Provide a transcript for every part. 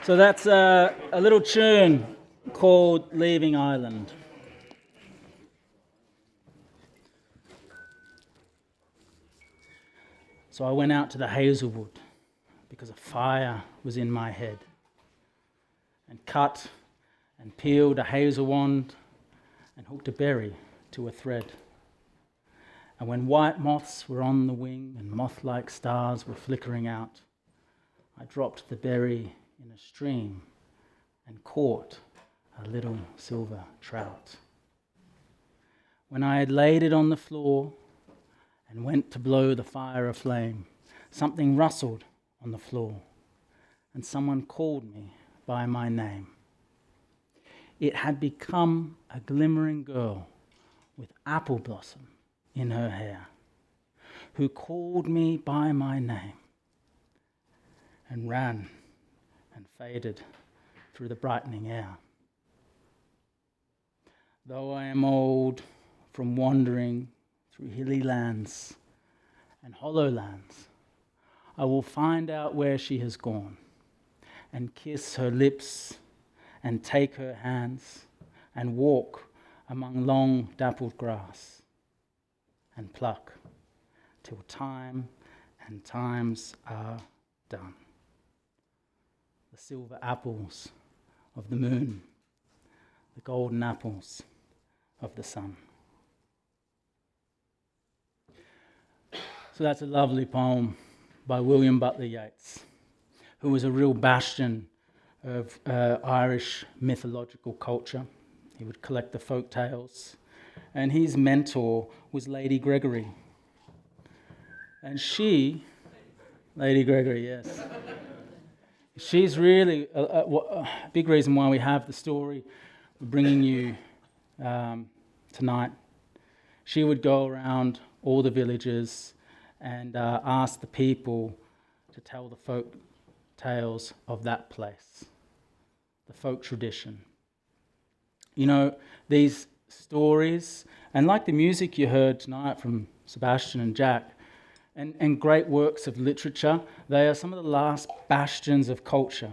So that's a little tune called Leaving Ireland. So I went out to the hazelwood because a fire was in my head, and cut and peeled a hazel wand and hooked a berry to a thread. And when white moths were on the wing and moth-like stars were flickering out, I dropped the berry in a stream and caught a little silver trout. When I had laid it on the floor and went to blow the fire aflame, something rustled on the floor and someone called me by my name. It had become a glimmering girl with apple blossom in her hair, who called me by my name and ran and faded through the brightening air. Though I am old from wandering through hilly lands and hollow lands, I will find out where she has gone and kiss her lips and take her hands and walk among long dappled grass and pluck till time and times are done. The silver apples of the moon, the golden apples of the sun. So that's a lovely poem by William Butler Yeats, who was a real bastion of Irish mythological culture. He would collect the folk tales, and his mentor was Lady Gregory. And she, Lady Gregory, yes, she's really a big reason why we have the story we're bringing you tonight. She would go around all the villages and ask the people to tell the folk tales of that place, the folk tradition. You know, these stories, and like the music you heard tonight from Sebastian and Jack, and great works of literature, they are some of the last bastions of culture.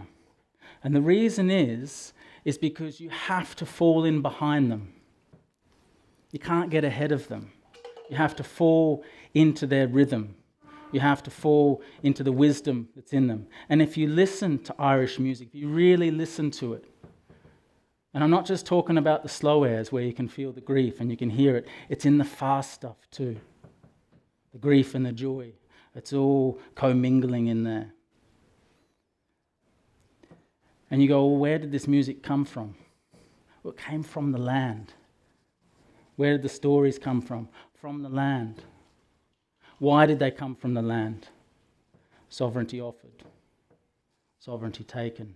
And the reason is because you have to fall in behind them. You can't get ahead of them. You have to fall into their rhythm. You have to fall into the wisdom that's in them. And if you listen to Irish music, if you really listen to it, and I'm not just talking about the slow airs where you can feel the grief and you can hear it, it's in the fast stuff too. The grief and the joy, it's all commingling in there. And you go, well, where did this music come from? Well, it came from the land. Where did the stories come from? From the land. Why did they come from the land? Sovereignty offered, sovereignty taken,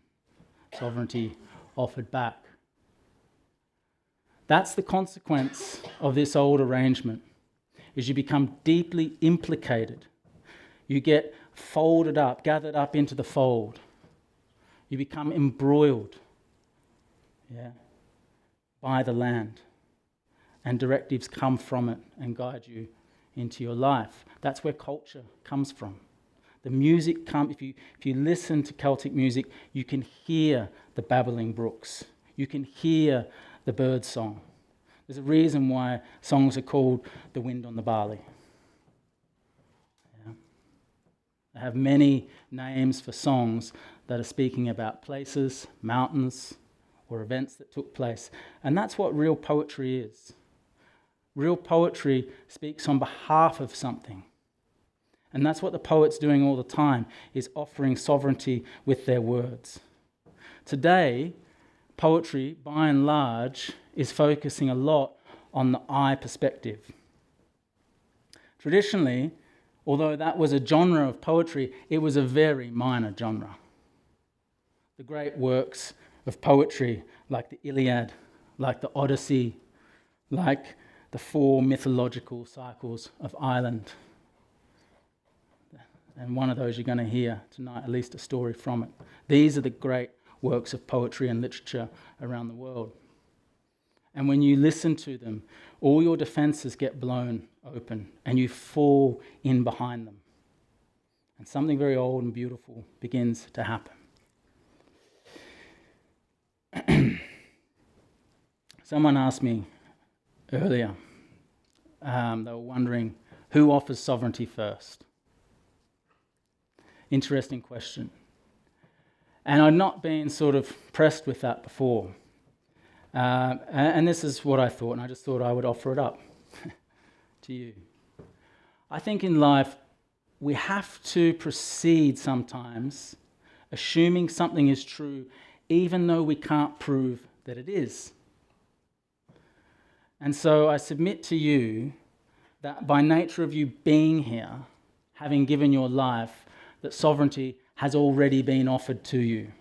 sovereignty offered back. That's the consequence of this old arrangement, is you become deeply implicated. You get folded up, gathered up into the fold. You become embroiled, by the land. And directives come from it and guide you into your life. That's where culture comes from. The music if you listen to Celtic music, you can hear the babbling brooks. You can hear the bird song. There's a reason why songs are called The Wind on the Barley. Yeah. They have many names for songs that are speaking about places, mountains, or events that took place. And that's what real poetry is. Real poetry speaks on behalf of something. And that's what the poet's doing all the time, is offering sovereignty with their words. Today, poetry, by and large, is focusing a lot on the I perspective. Traditionally, although that was a genre of poetry, it was a very minor genre. The great works of poetry, like the Iliad, like the Odyssey, like the 4 mythological cycles of Ireland. And one of those you're going to hear tonight, at least a story from it. These are the great works of poetry and literature around the world. And when you listen to them, all your defenses get blown open and you fall in behind them. And something very old and beautiful begins to happen. Someone asked me earlier, they were wondering who offers sovereignty first. Interesting question. And I'd not been sort of pressed with that before. And this is what I thought, and I just thought I would offer it up to you. I think in life, we have to proceed sometimes assuming something is true, even though we can't prove that it is. And so I submit to you that by nature of you being here, having given your life, that sovereignty has already been offered to you.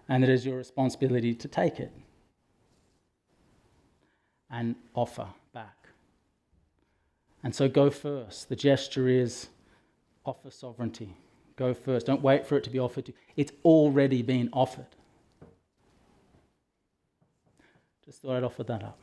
And it is your responsibility to take it and offer back. And so go first. The gesture is offer sovereignty. Go first. Don't wait for it to be offered to you. It's already been offered. Just thought I'd offer that up.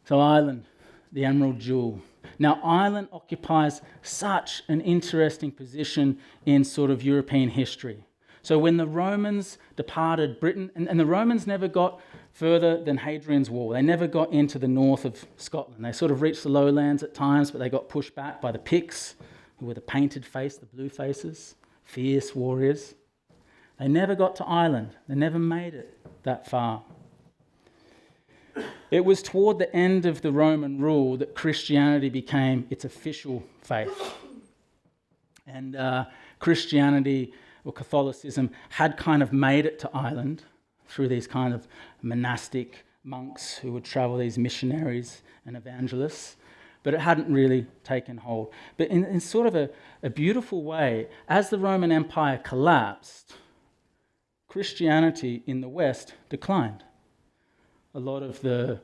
So Ireland, the Emerald Jewel. Now Ireland occupies such an interesting position in sort of European history. So when the Romans departed Britain, and the Romans never got further than Hadrian's Wall. They never got into the north of Scotland. They sort of reached the lowlands at times, but they got pushed back by the Picts, who were the painted face, the blue faces, fierce warriors. They never got to Ireland. They never made it that far. It was toward the end of the Roman rule that Christianity became its official faith. And Christianity, or Catholicism, had kind of made it to Ireland through these kind of monastic monks who would travel, these missionaries and evangelists, but it hadn't really taken hold. But in sort of a beautiful way, as the Roman Empire collapsed, Christianity in the West declined. A lot of the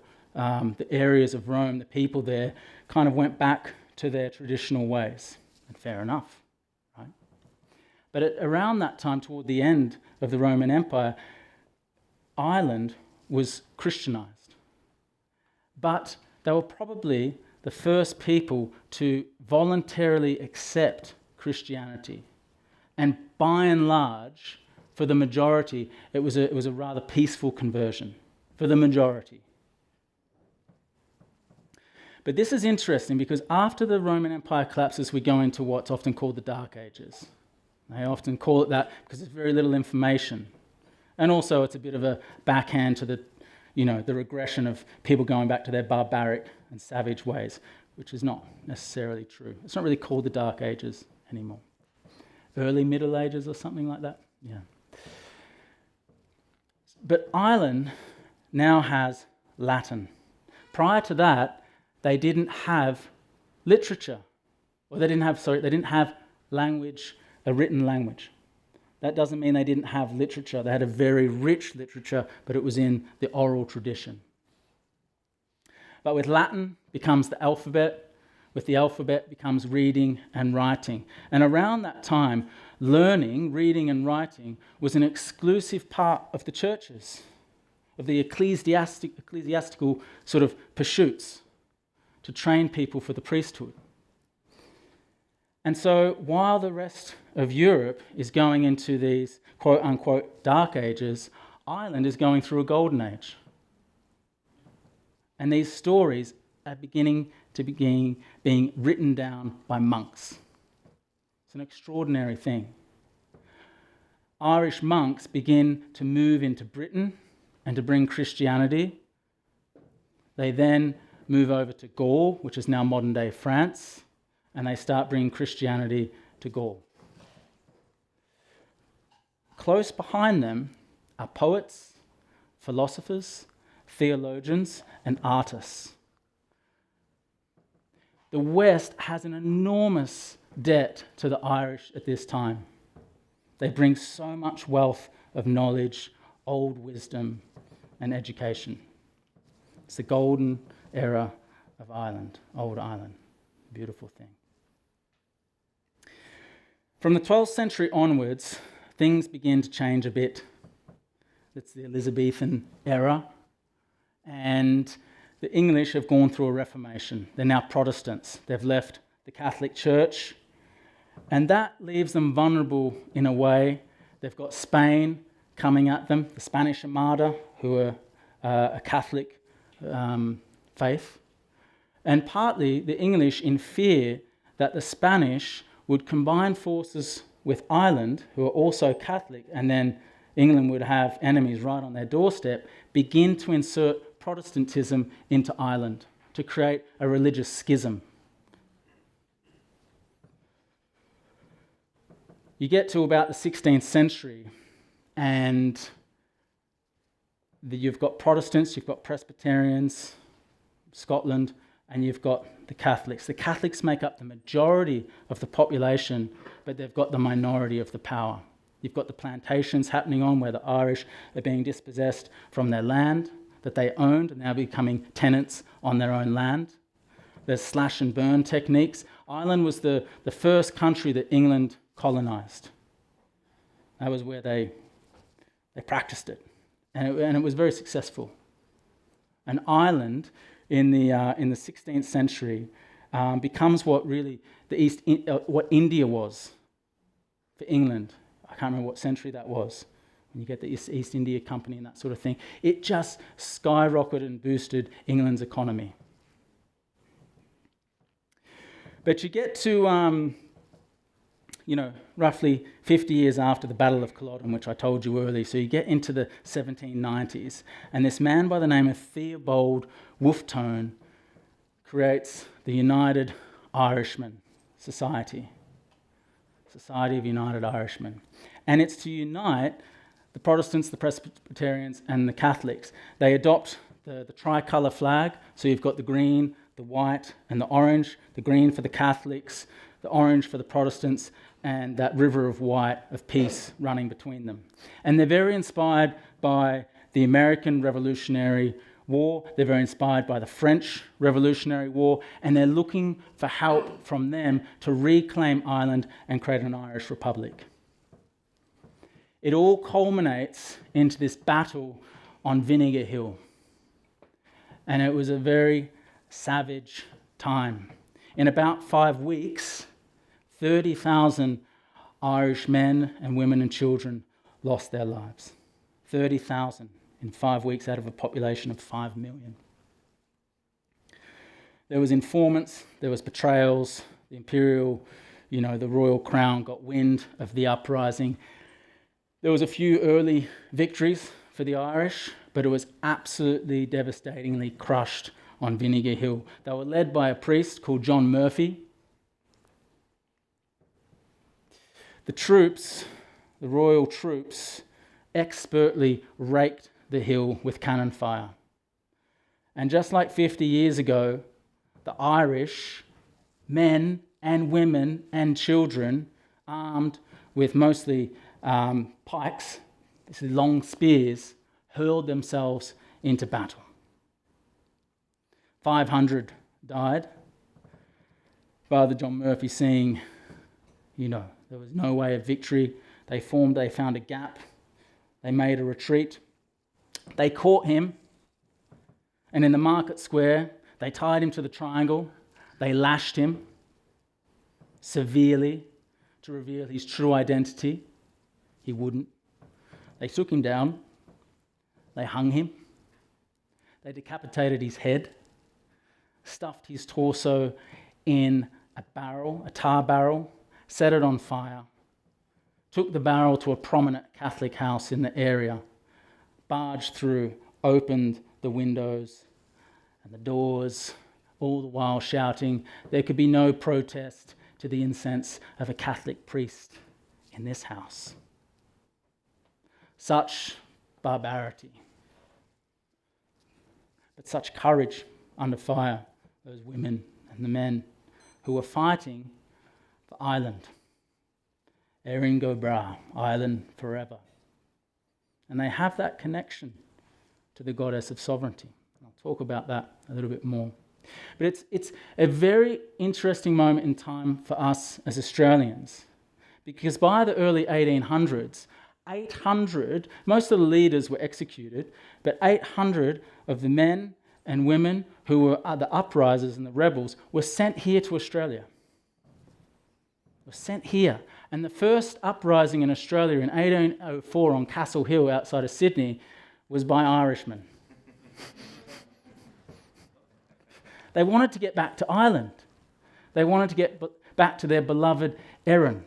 areas of Rome, the people there, kind of went back to their traditional ways. And fair enough, right? But around that time, toward the end of the Roman Empire, Ireland was Christianized. But they were probably the first people to voluntarily accept Christianity. And by and large, for the majority, it was a rather peaceful conversion. For the majority. But this is interesting because after the Roman Empire collapses, we go into what's often called the Dark Ages. They often call it that because there's very little information. And also it's a bit of a backhand to the regression of people going back to their barbaric and savage ways, which is not necessarily true. It's not really called the Dark Ages anymore. Early Middle Ages or something like that? Yeah. But Ireland now has Latin. Prior to that, they didn't have literature, or they didn't have language, a written language. That doesn't mean they didn't have literature. They had a very rich literature, but it was in the oral tradition. But with Latin becomes the alphabet. With the alphabet becomes reading and writing. And around that time, learning, reading and writing was an exclusive part of the churches, of the ecclesiastical sort of pursuits to train people for the priesthood. And so while the rest of Europe is going into these quote-unquote dark ages, Ireland is going through a golden age. And these stories are being written down by monks. It's an extraordinary thing. Irish monks begin to move into Britain and to bring Christianity. They then move over to Gaul, which is now modern-day France, and they start bringing Christianity to Gaul. Close behind them are poets, philosophers, theologians, and artists. The West has an enormous debt to the Irish at this time. They bring so much wealth of knowledge, old wisdom, and education. It's the golden era of Ireland, old Ireland. Beautiful thing. From the 12th century onwards, things begin to change a bit. It's the Elizabethan era, and the English have gone through a Reformation. They're now Protestants. They've left the Catholic Church, and that leaves them vulnerable in a way. They've got Spain coming at them, the Spanish Armada, who were a Catholic faith, and partly the English in fear that the Spanish would combine forces with Ireland, who are also Catholic, and then England would have enemies right on their doorstep, begin to insert Protestantism into Ireland to create a religious schism. You get to about the 16th century, and you've got Protestants, you've got Presbyterians, Scotland, and you've got the Catholics. The Catholics make up the majority of the population, but they've got the minority of the power. You've got the plantations happening on where the Irish are being dispossessed from their land that they owned and now becoming tenants on their own land. There's slash and burn techniques. Ireland was the first country that England colonised. That was where they practiced it. And it was very successful. And Ireland in the 16th century becomes what really what India was for England. I can't remember what century that was. When you get the East India Company and that sort of thing, it just skyrocketed and boosted England's economy. But you get to roughly 50 years after the Battle of Culloden, which I told you earlier. So you get into the 1790s, and this man by the name of Theobald Wolfetone creates the United Irishmen Society of United Irishmen. And it's to unite the Protestants, the Presbyterians, and the Catholics. They adopt the tricolour flag, so you've got the green, the white, and the orange. The green for the Catholics, the orange for the Protestants, and that river of white of peace running between them. And they're very inspired by the American Revolutionary War. They're very inspired by the French Revolutionary War, and they're looking for help from them to reclaim Ireland and create an Irish Republic. It all culminates into this battle on Vinegar Hill. And it was a very savage time. In about 5 weeks, 30,000 Irish men and women and children lost their lives. 30,000 in 5 weeks out of a population of 5 million. There was informants, there was betrayals, the imperial, the royal crown got wind of the uprising. There was a few early victories for the Irish, but it was absolutely devastatingly crushed on Vinegar Hill. They were led by a priest called John Murphy. The troops, the royal troops, expertly raked the hill with cannon fire. And just like 50 years ago, the Irish, men and women and children, armed with mostly pikes, this is long spears, hurled themselves into battle. 500 died. Father John Murphy seeing, there was no way of victory. They found a gap. They made a retreat. They caught him, and in the market square, they tied him to the triangle. They lashed him severely to reveal his true identity. He wouldn't. They took him down. They hung him. They decapitated his head, stuffed his torso in a tar barrel, set it on fire, took the barrel to a prominent Catholic house in the area, barged through, opened the windows and the doors, all the while shouting, there could be no protest to the incense of a Catholic priest in this house. Such barbarity, but such courage under fire, those women and the men who were fighting for Ireland. Erin go bra, Ireland forever. And they have that connection to the goddess of sovereignty. I'll talk about that a little bit more. But it's a very interesting moment in time for us as Australians, because by the early 1800s, 800, most of the leaders were executed, but 800 of the men and women who were the uprisers and the rebels were sent here to Australia. was sent here. And the first uprising in Australia in 1804 on Castle Hill outside of Sydney was by Irishmen. They wanted to get back to Ireland. They wanted to get back to their beloved Erin.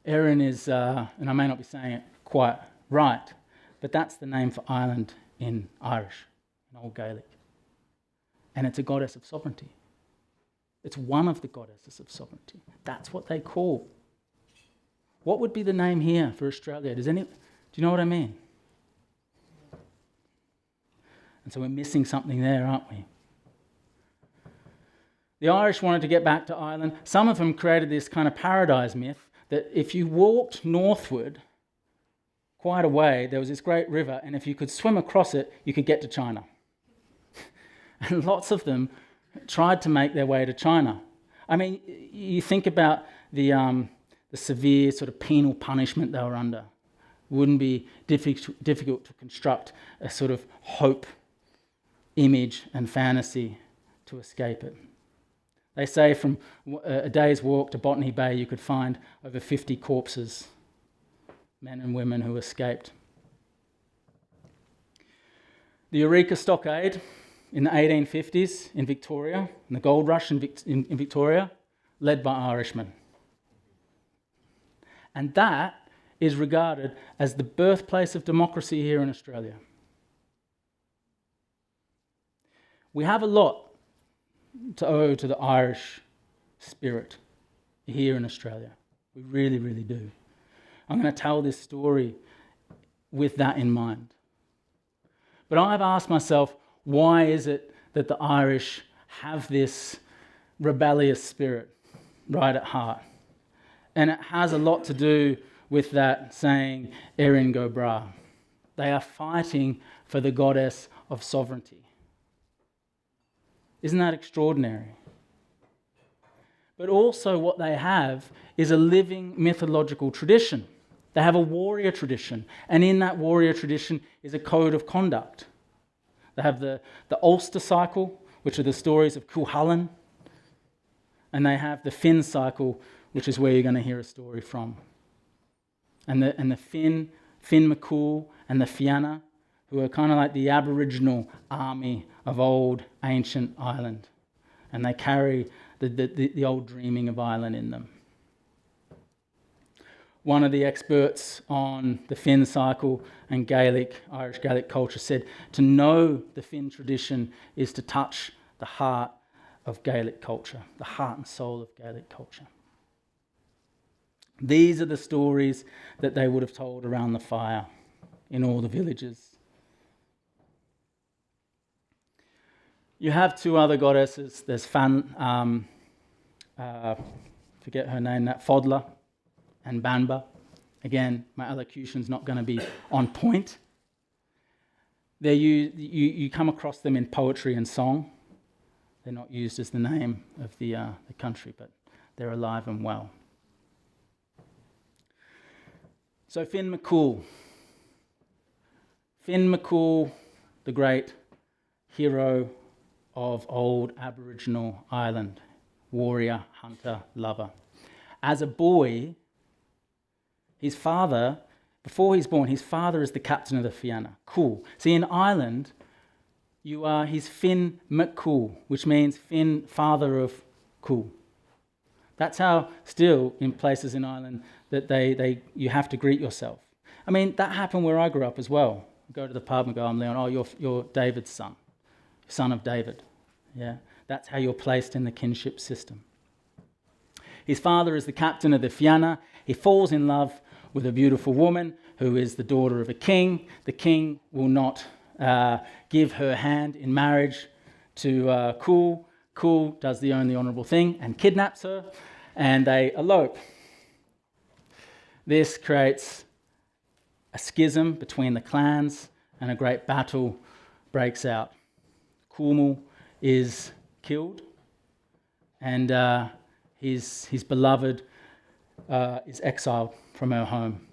Erin is, and I may not be saying it quite right, but that's the name for Ireland in Irish, in Old Gaelic. And it's a goddess of sovereignty. It's one of the goddesses of sovereignty. That's what they call. What would be the name here for Australia? Do you know what I mean? And so we're missing something there, aren't we? The Irish wanted to get back to Ireland. Some of them created this kind of paradise myth that if you walked northward quite a way, there was this great river, and if you could swim across it, you could get to China. And lots of them tried to make their way to China. I mean, you think about the severe sort of penal punishment they were under. It wouldn't be difficult to construct a sort of hope, image and fantasy to escape it. They say from a day's walk to Botany Bay, you could find over 50 corpses, men and women who escaped. The Eureka Stockade in the 1850s in Victoria, and the gold rush in Victoria, led by Irishmen. And that is regarded as the birthplace of democracy here in Australia. We have a lot to owe to the Irish spirit here in Australia. We really, really do. I'm going to tell this story with that in mind. But I've asked myself, why is it that the Irish have this rebellious spirit right at heart? And it has a lot to do with that saying, Erin go bra. They are fighting for the goddess of sovereignty. Isn't that extraordinary? But also what they have is a living mythological tradition. They have a warrior tradition, and in that warrior tradition is a code of conduct. They have the Ulster cycle, which are the stories of Cuchulainn, and they have the Finn cycle, which is where you're going to hear a story from. And the Finn McCOOL, and the Fianna, who are kind of like the Aboriginal army of old ancient Ireland. And they carry the old dreaming of Ireland in them. One of the experts on the Finn cycle and Irish Gaelic culture said, to know the Finn tradition is to touch the heart of Gaelic culture, the heart and soul of Gaelic culture. These are the stories that they would have told around the fire in all the villages. You have two other goddesses. There's forget her name, that Fodla and Banba. Again, my elocution's not going to be on point. You come across them in poetry and song. They're not used as the name of the country, but they're alive and well. So Finn McCOOL. Finn McCOOL, the great hero of old Aboriginal Ireland, warrior, hunter, lover. As a boy, his father, before he's born, his father is the captain of the Fianna. Cool. See, in Ireland, he's Finn McCOOL, which means Finn, father of cool. That's how still in places in Ireland that you have to greet yourself. I mean, that happened where I grew up as well. You go to the pub and go, I'm Leon, oh, you're David's son of David. Yeah, that's how you're placed in the kinship system. His father is the captain of the Fianna. He falls in love with a beautiful woman who is the daughter of a king. The king will not give her hand in marriage to Cool. Cool does the only honourable thing and kidnaps her, and they elope. This creates a schism between the clans, and a great battle breaks out. Cornwall is killed, and his beloved is exiled from her home.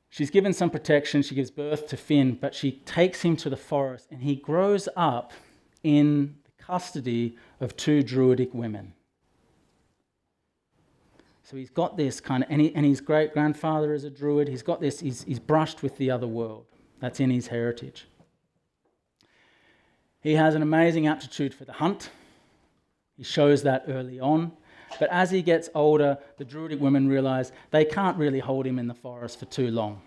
She's given some protection, she gives birth to Finn, but she takes him to the forest, and he grows up in the custody of 2 Druidic women. So he's got this kind of, and his great-grandfather is a Druid. He's got this, he's brushed with the other world. That's in his heritage. He has an amazing aptitude for the hunt. He shows that early on. But as he gets older, the Druidic women realise they can't really hold him in the forest for too long.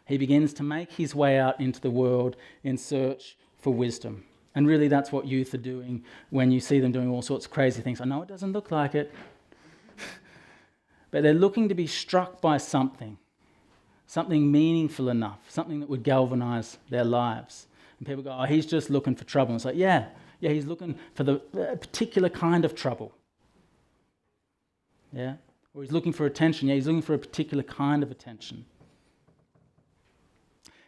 He begins to make his way out into the world in search for wisdom. And really that's what youth are doing when you see them doing all sorts of crazy things. I know it doesn't look like it, but they're looking to be struck by something meaningful enough, something that would galvanise their lives. And people go, oh, he's just looking for trouble. And it's like, yeah, he's looking for the particular kind of trouble. Yeah? Or he's looking for attention. Yeah, he's looking for a particular kind of attention.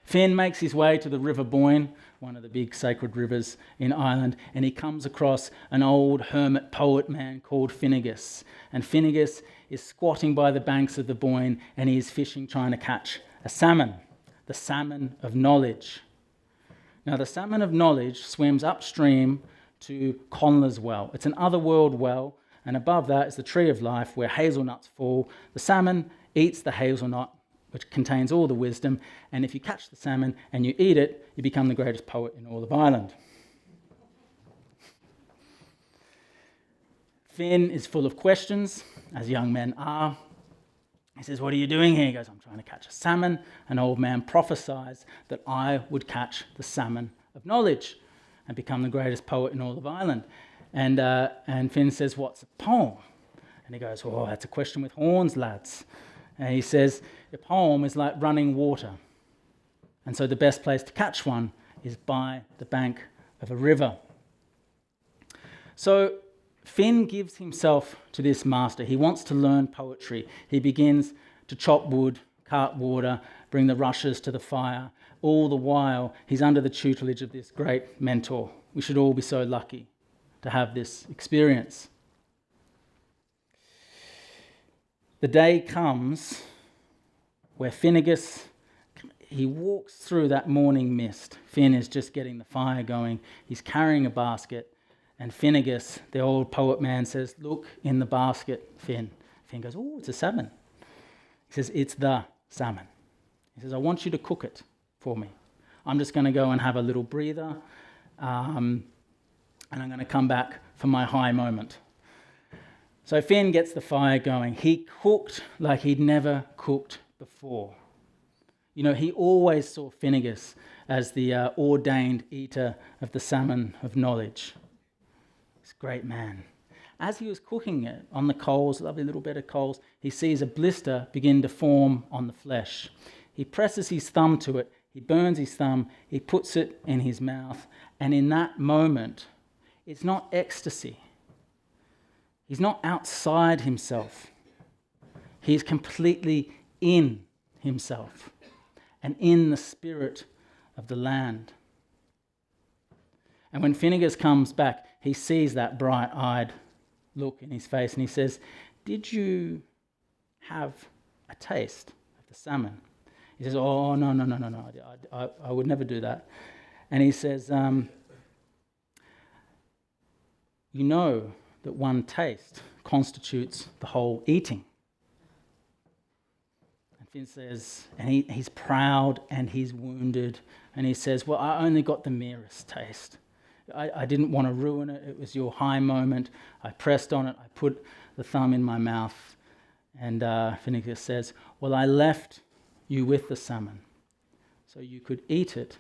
Finn makes his way to the River Boyne, one of the big sacred rivers in Ireland, and he comes across an old hermit poet man called Finnegas. And Finnegas is squatting by the banks of the Boyne, and he is fishing, trying to catch a salmon, the salmon of knowledge. Now, the salmon of knowledge swims upstream to Conla's well. It's an otherworld well, and above that is the tree of life where hazelnuts fall. The salmon eats the hazelnut, which contains all the wisdom, and if you catch the salmon and you eat it, you become the greatest poet in all of Ireland. Finn is full of questions, as young men are. He says, what are you doing here? He goes, I'm trying to catch a salmon. An old man prophesies that I would catch the salmon of knowledge and become the greatest poet in all of Ireland. And Finn says, what's a poem? And he goes, oh, that's a question with horns, lads. And he says, a poem is like running water. And so the best place to catch one is by the bank of a river. So Finn gives himself to this master. He wants to learn poetry. He begins to chop wood, cart water, bring the rushes to the fire. All the while, he's under the tutelage of this great mentor. We should all be so lucky to have this experience. The day comes where Finnegas, he walks through that morning mist. Finn is just getting the fire going. He's carrying a basket. And Finnegas, the old poet man, says, look in the basket, Finn. Finn goes, oh, it's a salmon. He says, it's the salmon. He says, I want you to cook it for me. I'm just going to go and have a little breather, and I'm going to come back for my high moment. So Finn gets the fire going. He cooked like he'd never cooked before. You know, he always saw Finnegas as the ordained eater of the salmon of knowledge. This great man. As he was cooking it on the coals, lovely little bed of coals, he sees a blister begin to form on the flesh. He presses his thumb to it, he burns his thumb, he puts it in his mouth, and in that moment, it's not ecstasy. He's not outside himself. He's completely in himself and in the spirit of the land. And when Finnegas comes back, he sees that bright-eyed look in his face and he says, did you have a taste of the salmon? He says, oh, no, I would never do that. And he says, you know that one taste constitutes the whole eating. And Finn says, and he's proud and he's wounded, and he says, well, I only got the merest taste. I didn't want to ruin it. It was your high moment. I pressed on it. I put the thumb in my mouth. And Finnegas says, well, I left you with the salmon so you could eat it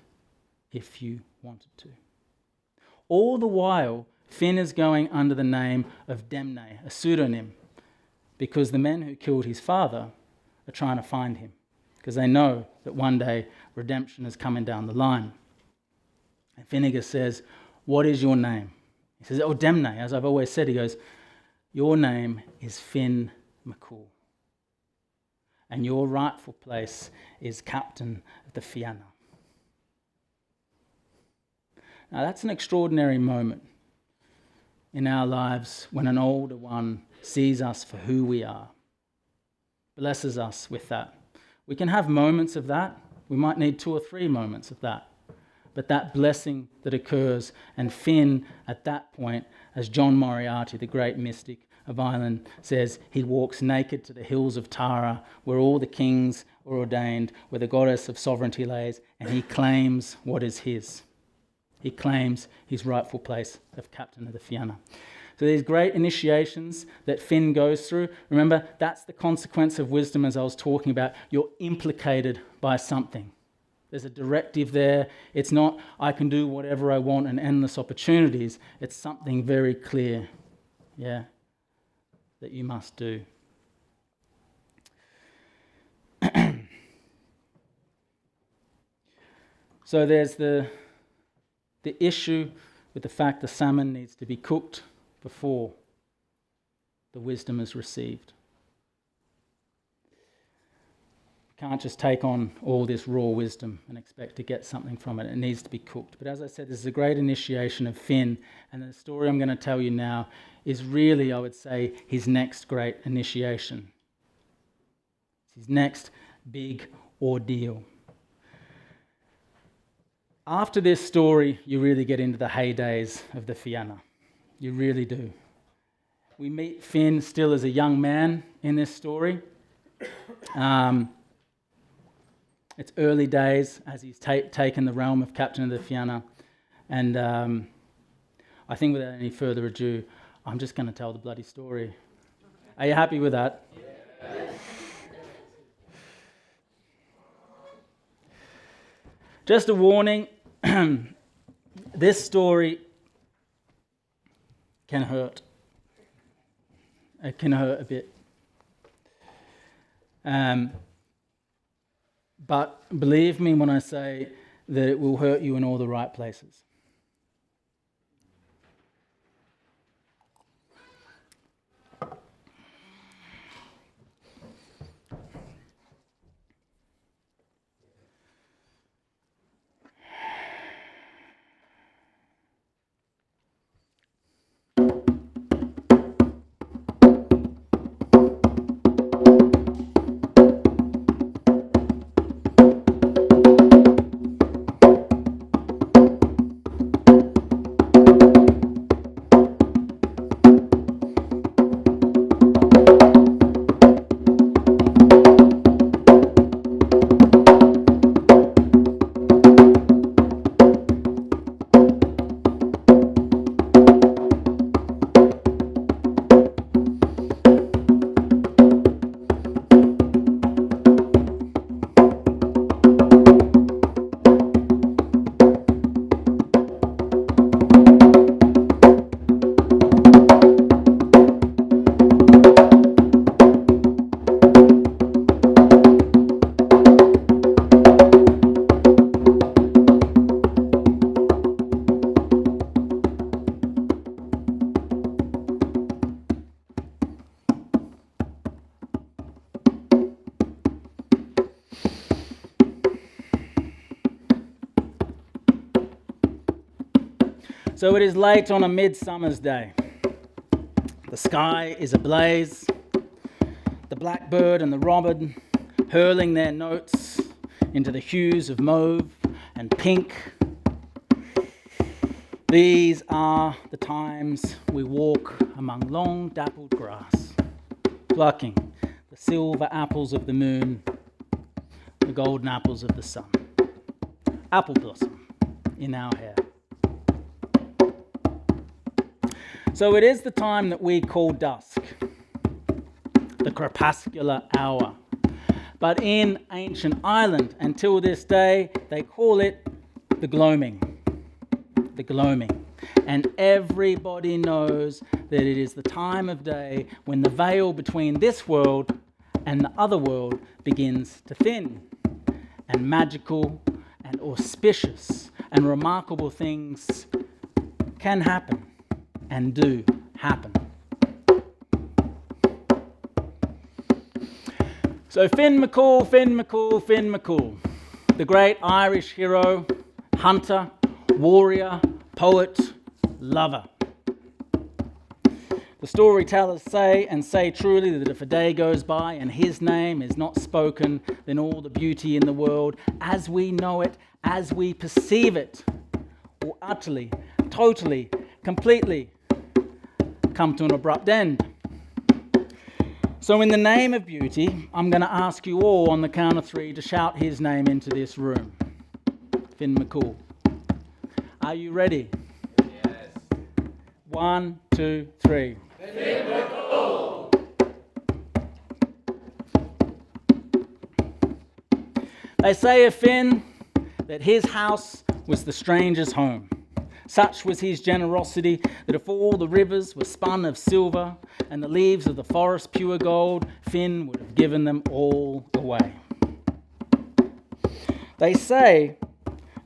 if you wanted to. All the while, Finn is going under the name of Demne, a pseudonym, because the men who killed his father are trying to find him, because they know that one day redemption is coming down the line. And Finnegas says, what is your name? He says, oh, Demne, as I've always said. He goes, your name is Finn McCOOL, and your rightful place is captain of the Fianna. Now that's an extraordinary moment in our lives when an older one sees us for who we are, blesses us with that. We can have moments of that. We might need 2 or 3 moments of that. but that blessing that occurs. And Finn, at that point, as John Moriarty, the great mystic of Ireland, says, he walks naked to the hills of Tara, where all the kings are ordained, where the goddess of sovereignty lays, and he claims what is his. He claims his rightful place of captain of the Fianna. So these great initiations that Finn goes through, remember, that's the consequence of wisdom, as I was talking about. You're implicated by something. There's a directive there. It's not, I can do whatever I want and endless opportunities. It's something very clear, that you must do. So there's the issue with the fact the salmon needs to be cooked before the wisdom is received. You can't just take on all this raw wisdom and expect to get something from it. It needs to be cooked. But as I said, this is a great initiation of Finn, and the story I'm going to tell you now is really, I would say, his next great initiation. It's his next big ordeal. After this story, you really get into the heydays of the Fianna. You really do. We meet Finn still as a young man in this story. It's early days as he's taken the realm of captain of the Fianna. And I think without any further ado, I'm just going to tell the bloody story. Are you happy with that? Yeah. Just a warning, this story can hurt. It can hurt a bit. But believe me when I say that it will hurt you in all the right places. So it is late on a midsummer's day. The sky is ablaze. The blackbird and the robin hurling their notes into the hues of mauve and pink. These are the times we walk among long dappled grass, plucking the silver apples of the moon, the golden apples of the sun. Apple blossom in our hair. So it is the time that we call dusk, the crepuscular hour. But in ancient Ireland, until this day, they call it the gloaming. The gloaming. And everybody knows that it is the time of day when the veil between this world and the other world begins to thin. And magical and auspicious and remarkable things can happen. And do happen. So Finn McCOOL, the great Irish hero, hunter, warrior, poet, lover. The storytellers say truly that if a day goes by and his name is not spoken, then all the beauty in the world, as we know it, as we perceive it, will utterly, totally, completely come to an abrupt end. So in the name of beauty, I'm going to ask you all on the count of 3 to shout his name into this room. Finn McCOOL. Are you ready? Yes. 1, 2, 3. Finn McCOOL. They say of Finn that his house was the stranger's home. Such was his generosity that if all the rivers were spun of silver and the leaves of the forest pure gold, Finn would have given them all away. They say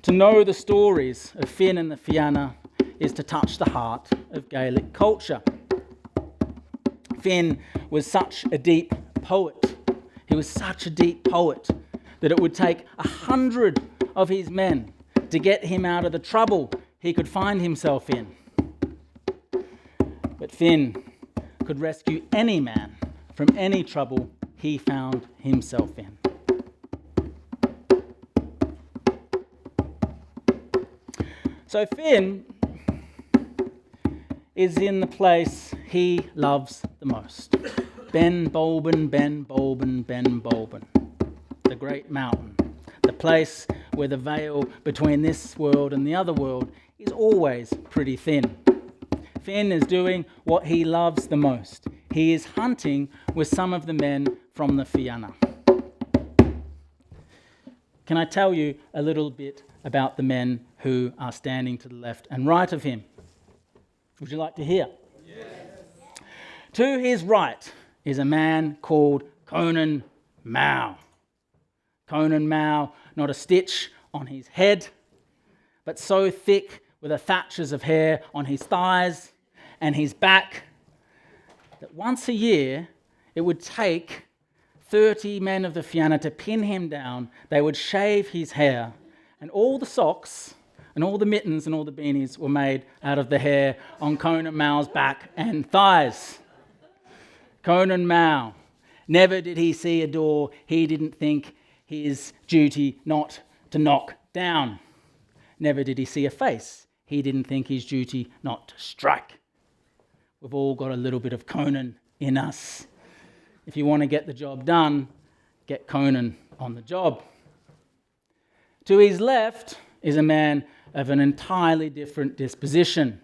to know the stories of Finn and the Fianna is to touch the heart of Gaelic culture. Finn was such a deep poet. He was such a deep poet that it would take 100 of his men to get him out of the trouble he could find himself in. But Finn could rescue any man from any trouble he found himself in. So Finn is in the place he loves the most. Ben Bulben, Ben Bulben, Ben Bulben. The great mountain. The place where the veil between this world and the other world is always pretty thin. Finn is doing what he loves the most. He is hunting with some of the men from the Fianna. Can I tell you a little bit about the men who are standing to the left and right of him? Would you like to hear? Yes. To his right is a man called Conan Mao. Conan Mao, not a stitch on his head, but so thick with the thatches of hair on his thighs and his back that once a year it would take 30 men of the Fianna to pin him down. They would shave his hair, and all the socks and all the mittens and all the beanies were made out of the hair on Conan Mao's back and thighs. Conan Mao, never did he see a door he didn't think his duty not to knock down. Never did he see a face he didn't think his duty not to strike. We've all got a little bit of Conan in us. If you want to get the job done, get Conan on the job. To his left is a man of an entirely different disposition.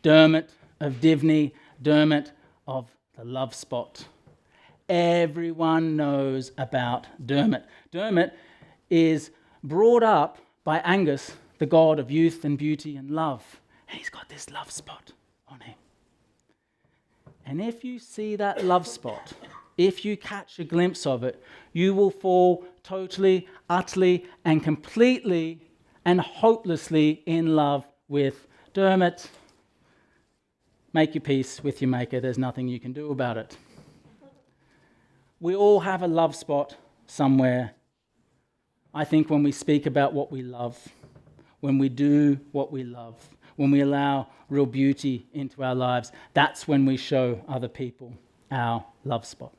Dermot of Divney, Dermot of the Love Spot. Everyone knows about Dermot. Dermot is brought up by Angus, the god of youth and beauty and love. And he's got this love spot on him. And if you see that love spot, if you catch a glimpse of it, you will fall totally, utterly, and completely and hopelessly in love with Dermot. Make your peace with your maker. There's nothing you can do about it. We all have a love spot somewhere. I think when we speak about what we love, when we do what we love, when we allow real beauty into our lives, that's when we show other people our love spot.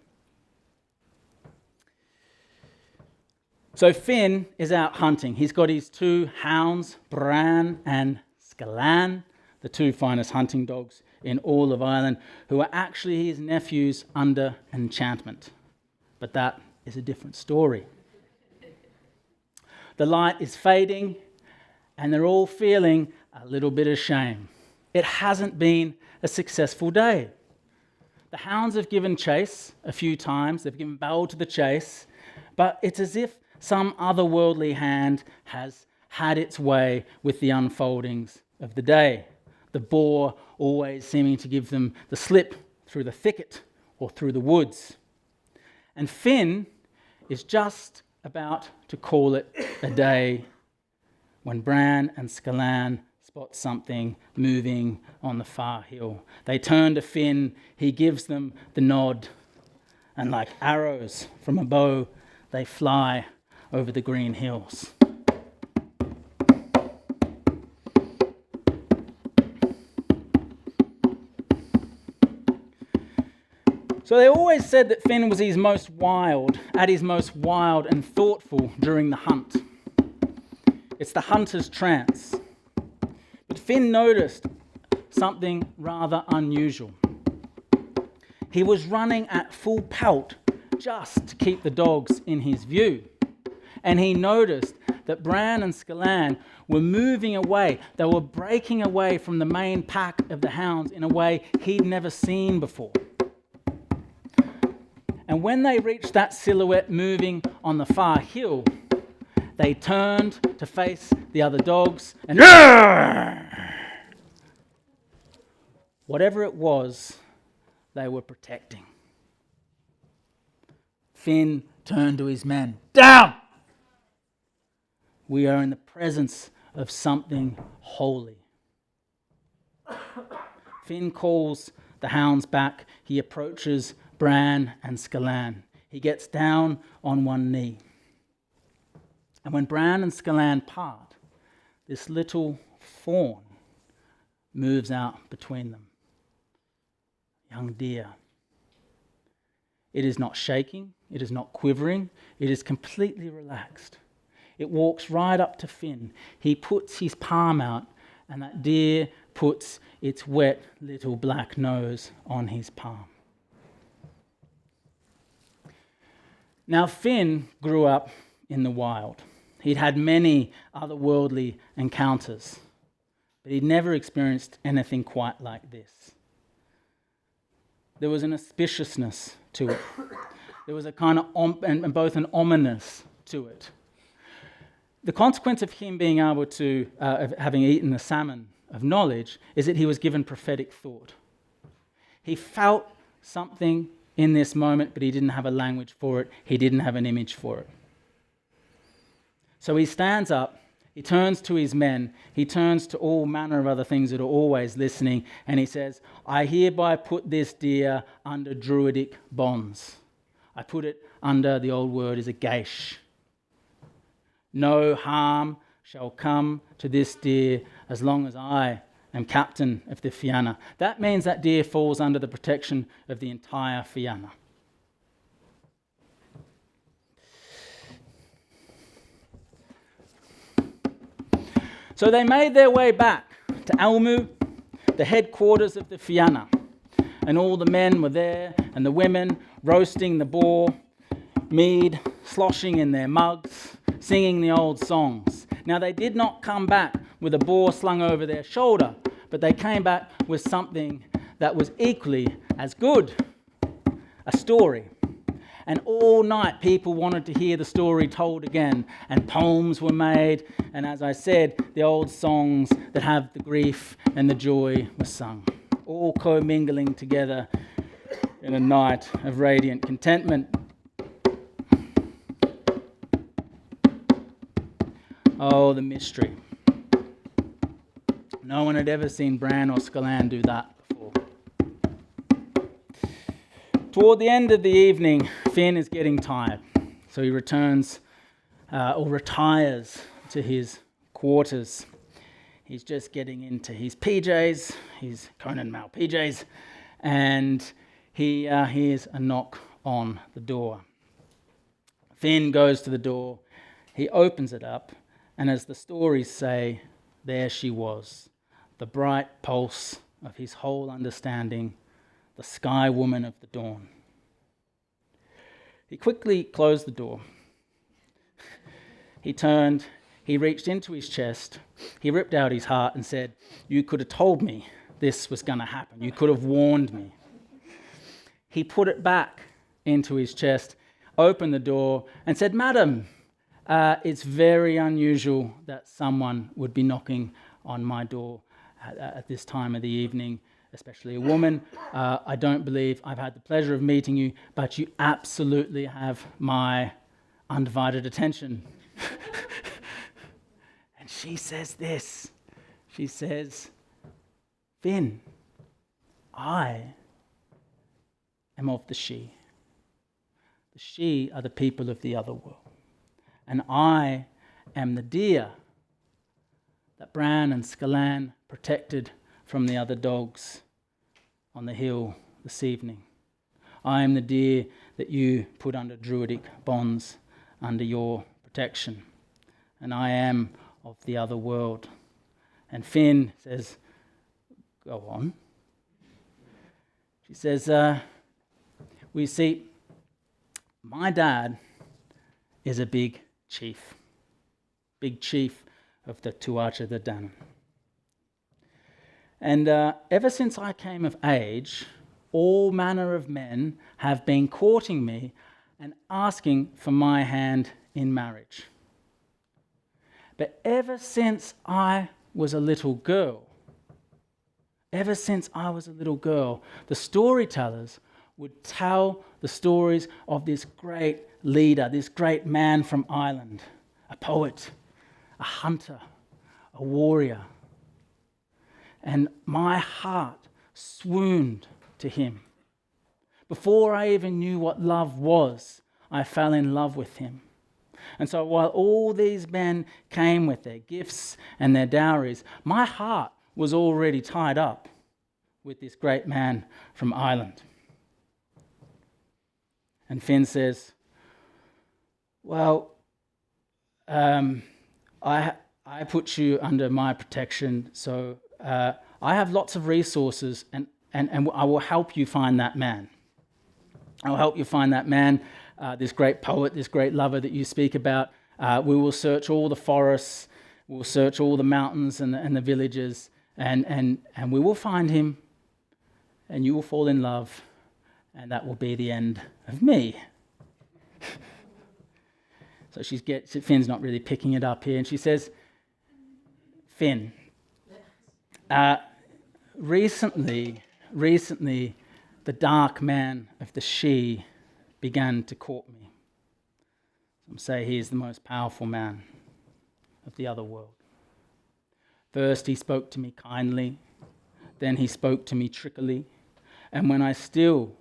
So Finn is out hunting. He's got his 2 hounds, Bran and Scalan, the 2 finest hunting dogs in all of Ireland, who are actually his nephews under enchantment. But that is a different story. The light is fading, and they're all feeling a little bit of shame. It hasn't been a successful day. The hounds have given chase a few times. They've given battle to the chase, but it's as if some otherworldly hand has had its way with the unfoldings of the day. The boar always seeming to give them the slip through the thicket or through the woods. And Finn is just about to call it a day when Bran and Scalan spot something moving on the far hill. They turn to Finn, he gives them the nod, and like arrows from a bow, they fly over the green hills. So they always said that Finn was at his most wild and thoughtful during the hunt. It's the hunter's trance. But Finn noticed something rather unusual. He was running at full pelt just to keep the dogs in his view. And he noticed that Bran and Scalan were moving away. They were breaking away from the main pack of the hounds in a way he'd never seen before. And when they reached that silhouette moving on the far hill, they turned to face the other dogs and whatever it was, they were protecting. Finn turned to his men. Down! We are in the presence of something holy. Finn calls the hounds back. He approaches Bran and Scalan. He gets down on one knee. And when Bran and Scalan part, this little fawn moves out between them. Young deer. It is not shaking. It is not quivering. It is completely relaxed. It walks right up to Finn. He puts his palm out, and that deer puts its wet little black nose on his palm. Now, Finn grew up in the wild. He'd had many otherworldly encounters, but he'd never experienced anything quite like this. There was an auspiciousness to it. There was a kind of, and both an ominous to it. The consequence of him being able to, of having eaten the salmon of knowledge, is that he was given prophetic thought. He felt something in this moment, but he didn't have a language for it. He didn't have an image for it. So he stands up, he turns to his men, he turns to all manner of other things that are always listening, and he says, I hereby put this deer under druidic bonds. I put it under, the old word is a geish. No harm shall come to this deer as long as I am captain of the Fianna. That means that deer falls under the protection of the entire Fianna. So they made their way back to Almu, the headquarters of the Fianna. And all the men were there, and the women roasting the boar, mead sloshing in their mugs, singing the old songs. Now they did not come back with a boar slung over their shoulder, but they came back with something that was equally as good, a story. And all night people wanted to hear the story told again, and poems were made, and as I said, the old songs that have the grief and the joy were sung, all commingling together in a night of radiant contentment. Oh, the mystery. No one had ever seen Bran or Scalan do that before. Toward the end of the evening, Finn is getting tired, so he returns or retires to his quarters. He's just getting into his PJs, his Conan Mal PJs, and he hears a knock on the door. Finn goes to the door, he opens it up, and as the stories say, there she was, the bright pulse of his whole understanding, the sky woman of the dawn. He quickly closed the door. He turned, he reached into his chest, he ripped out his heart and said, you could have told me this was going to happen. You could have warned me. He put it back into his chest, opened the door and said, Madam, it's very unusual that someone would be knocking on my door at this time of the evening, especially a woman. I don't believe I've had the pleasure of meeting you, but you absolutely have my undivided attention. And she says this. She says, Finn, I am of the She. The She are the people of the other world. And I am the deer that Bran and Scalan protected from the other dogs on the hill this evening. I am the deer that you put under druidic bonds, under your protection. And I am of the other world. And Finn says, go on. She says, we see, my dad is a big chief of the Tuatha De Danann. And ever since I came of age, all manner of men have been courting me and asking for my hand in marriage. But ever since I was a little girl, the storytellers would tell the stories of this great leader, this great man from Ireland, a poet, a hunter, a warrior. And my heart swooned to him. Before I even knew what love was, I fell in love with him. And so while all these men came with their gifts and their dowries, my heart was already tied up with this great man from Ireland. And Finn says, well, I put you under my protection, so I have lots of resources, and I will help you find that man. I'll help you find that man, this great poet, this great lover that you speak about. We will search all the forests, we'll search all the mountains and the villages, and we will find him, and you will fall in love, and that will be the end of me. So Finn's not really picking it up here, and she says, Finn, recently, the dark man of the She began to court me. Some say he is the most powerful man of the other world. First he spoke to me kindly, then he spoke to me trickily, and when I still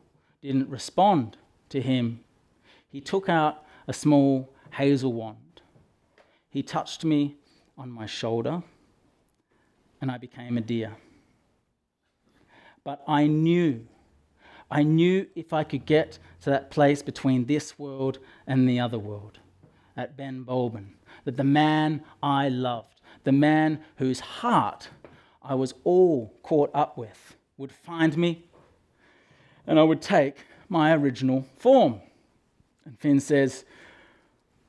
didn't respond to him, he took out a small hazel wand. He touched me on my shoulder, and I became a deer. But I knew if I could get to that place between this world and the other world, at Ben Bulben, that the man I loved, the man whose heart I was all caught up with, would find me, and I would take my original form. And Finn says,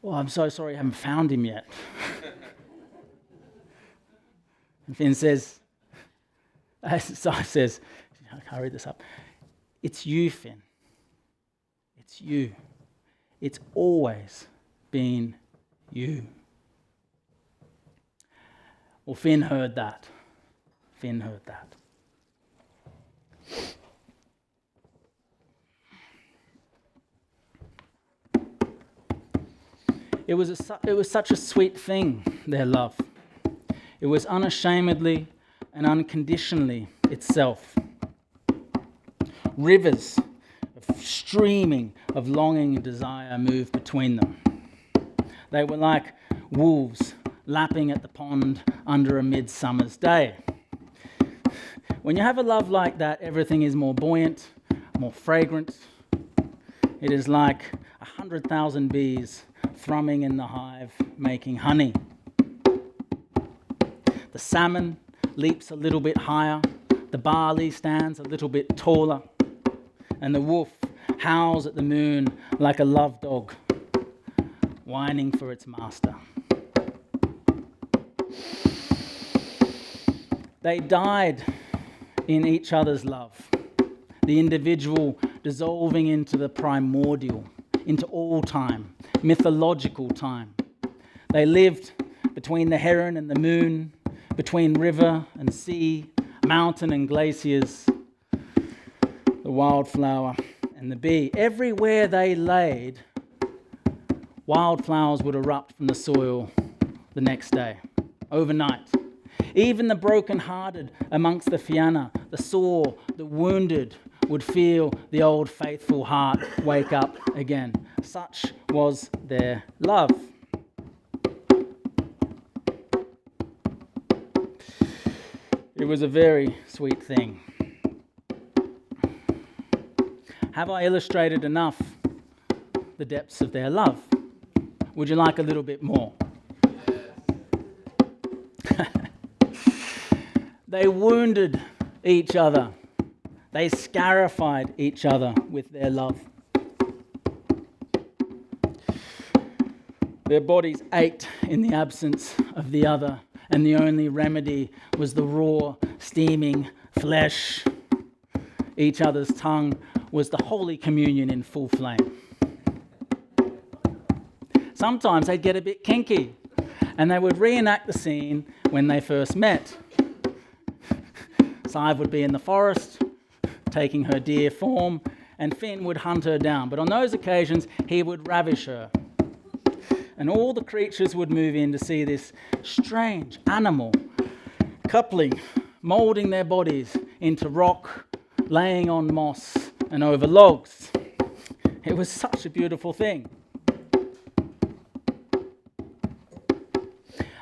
well, I'm so sorry I haven't found him yet. And Finn says, I can't read this up. It's you, Finn. It's you. It's always been you. Well, Finn heard that. It was such a sweet thing, their love. It was unashamedly and unconditionally itself. Rivers of streaming of longing and desire moved between them. They were like wolves lapping at the pond under a midsummer's day. When you have a love like that, everything is more buoyant, more fragrant. It is like 100,000 bees thrumming in the hive, making honey. The salmon leaps a little bit higher, the barley stands a little bit taller, and the wolf howls at the moon like a love dog, whining for its master. They died in each other's love, the individual dissolving into the primordial, into all time, mythological time. They lived between the heron and the moon, between river and sea, mountain and glaciers, the wildflower and the bee. Everywhere they laid, wildflowers would erupt from the soil the next day, overnight. Even the broken-hearted amongst the Fianna, the sore, the wounded, would feel the old faithful heart wake up again. Such was their love. It was a very sweet thing. Have I illustrated enough the depths of their love? Would you like a little bit more? They wounded each other. They scarified each other with their love. Their bodies ached in the absence of the other, and the only remedy was the raw, steaming flesh. Each other's tongue was the Holy Communion in full flame. Sometimes they'd get a bit kinky, and they would reenact the scene when they first met. Sive would be in the forest, taking her dear form, and Finn would hunt her down. But on those occasions, he would ravish her. And all the creatures would move in to see this strange animal coupling, moulding their bodies into rock, laying on moss and over logs. It was such a beautiful thing.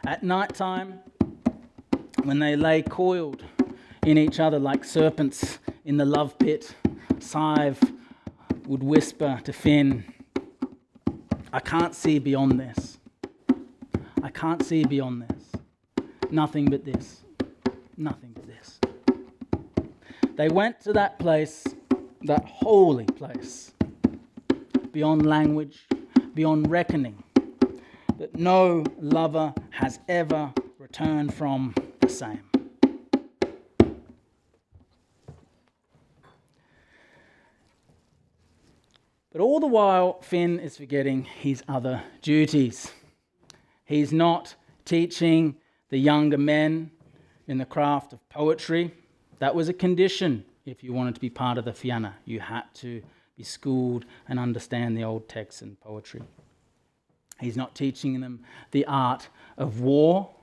At night time, when they lay coiled in each other like serpents in the love pit, Sive would whisper to Finn, "I can't see beyond this. I can't see beyond this. Nothing but this. Nothing but this." They went to that place, that holy place, beyond language, beyond reckoning, that no lover has ever returned from the same. But all the while, Finn is forgetting his other duties. He's not teaching the younger men in the craft of poetry. That was a condition if you wanted to be part of the Fianna. You had to be schooled and understand the old texts and poetry. He's not teaching them the art of war.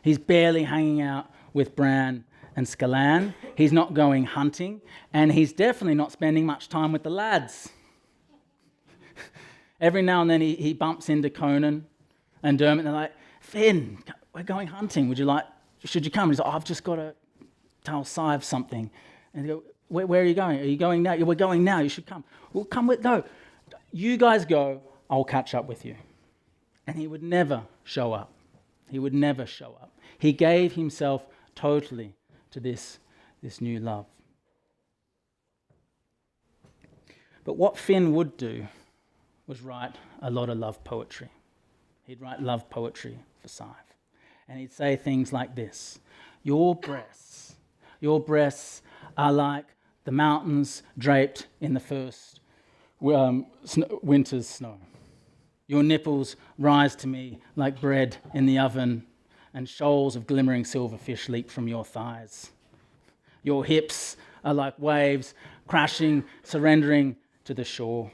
He's barely hanging out with Bran and Scalan. He's not going hunting. And he's definitely not spending much time with the lads. Every now and then he bumps into Conan and Dermot, and they're like, "Finn, we're going hunting. Should you come?" And he's like, "I've just got to tell Sive something." And they go, where are you going? Are you going now? "Yeah, we're going now. You should come." "Well, come with, no. You guys go. I'll catch up with you." And he would never show up. He would never show up. He gave himself totally to this new love. But what Finn would do was write a lot of love poetry. He'd write love poetry for Sive. And he'd say things like this: your breasts are like the mountains draped in the first winter's snow. Your nipples rise to me like bread in the oven, and shoals of glimmering silverfish leap from your thighs. Your hips are like waves crashing, surrendering to the shore.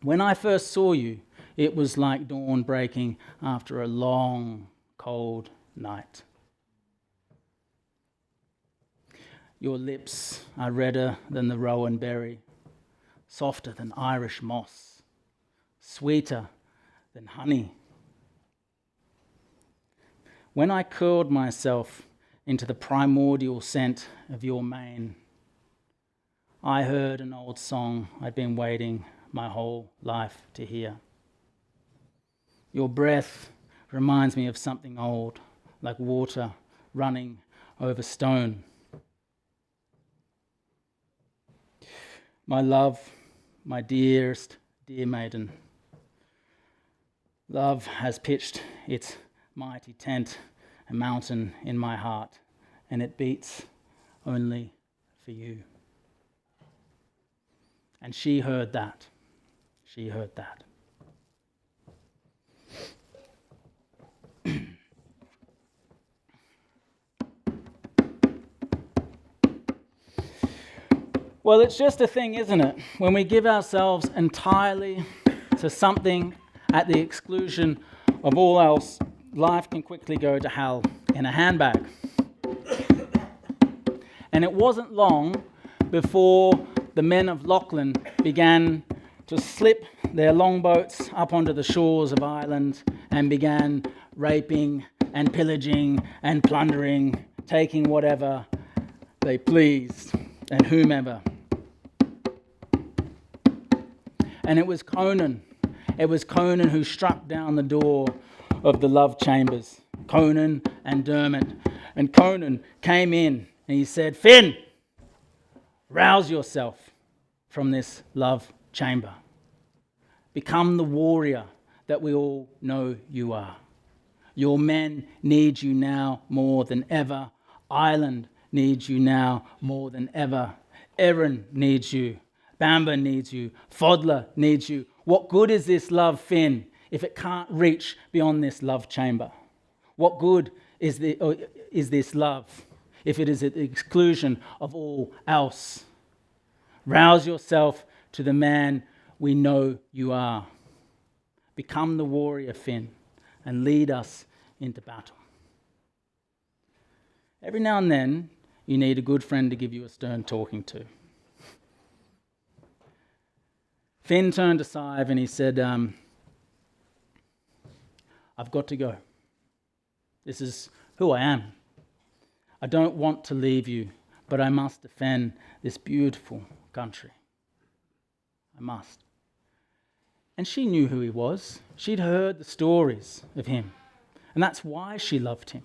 When I first saw you, it was like dawn breaking after a long, cold night. Your lips are redder than the rowan berry, softer than Irish moss, sweeter than honey. When I curled myself into the primordial scent of your mane, I heard an old song I'd been waiting my whole life to hear. Your breath reminds me of something old, like water running over stone. My love, my dearest dear maiden, love has pitched its mighty tent, a mountain in my heart, and it beats only for you. And she heard that. She heard that. Well, it's just a thing, isn't it? When we give ourselves entirely to something at the exclusion of all else, life can quickly go to hell in a handbag. And it wasn't long before the men of Lachlan began to slip their longboats up onto the shores of Ireland and began raping and pillaging and plundering, taking whatever they pleased and whomever. And it was Conan. It was Conan who struck down the door of the love chambers. Conan and Dermot. And Conan came in and he said, Finn, rouse yourself from this love chamber. Become the warrior that we all know you are. Your men need you now more than ever. Ireland needs you now more than ever. Erin needs you. Bamba needs you. Fodler needs you. What good is this love, Finn, if it can't reach beyond this love chamber? What good is this love if it is at the exclusion of all else? Rouse yourself to the man we know you are. Become the warrior, Finn, and lead us into battle. Every now and then, you need a good friend to give you a stern talking to. Finn turned to Sive and he said, I've got to go. This is who I am. I don't want to leave you, but I must defend this beautiful country. I must. And she knew who he was. She'd heard the stories of him. And that's why she loved him.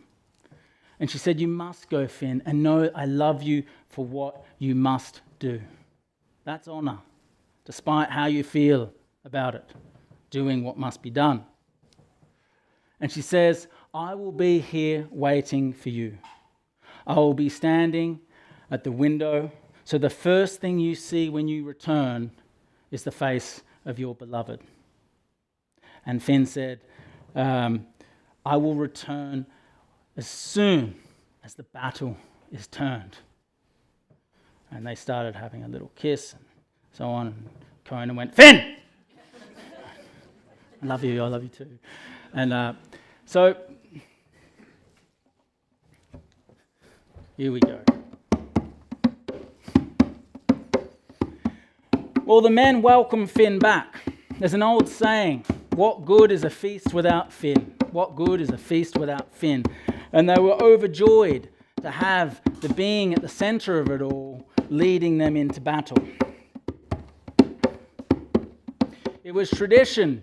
And she said, you must go, Finn, and know I love you for what you must do. That's honour, despite how you feel about it, doing what must be done. And she says, I will be here waiting for you. I will be standing at the window, so the first thing you see when you return is the face of your beloved. And Finn said, I will return as soon as the battle is turned. And they started having a little kiss and so on. And Conan went, Finn! I love you too. And so, here we go. Well, the men welcome Finn back. There's an old saying, what good is a feast without Finn? What good is a feast without Finn? And they were overjoyed to have the being at the centre of it all leading them into battle. It was tradition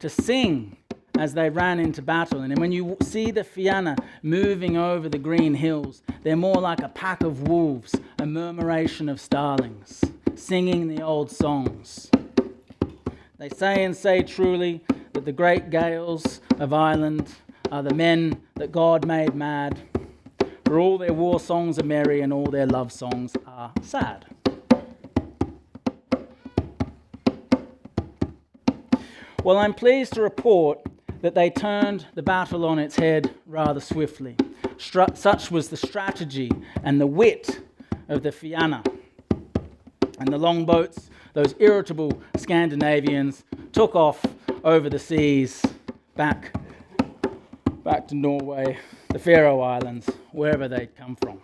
to sing as they ran into battle. And when you see the Fianna moving over the green hills, they're more like a pack of wolves, a murmuration of starlings, singing the old songs. They say and say truly that the great Gaels of Ireland are the men that God made mad, for all their war songs are merry and all their love songs are sad. Well, I'm pleased to report that they turned the battle on its head rather swiftly. Such was the strategy and the wit of the Fianna. And the longboats, those irritable Scandinavians, took off over the seas back to Norway, the Faroe Islands, wherever they'd come from.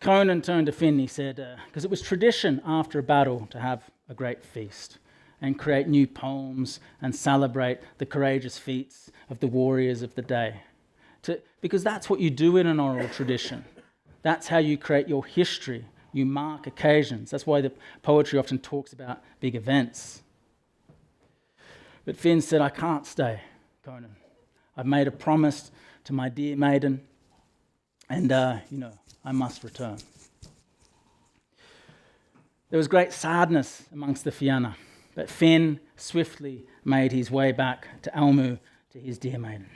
Conan turned to Finn, he said, because it was tradition after a battle to have a great feast and create new poems and celebrate the courageous feats of the warriors of the day. Because that's what you do in an oral tradition. That's how you create your history. You mark occasions. That's why the poetry often talks about big events. But Finn said, I can't stay, Conan. I've made a promise to my dear maiden, and, I must return. There was great sadness amongst the Fianna, but Finn swiftly made his way back to Almu to his dear maiden.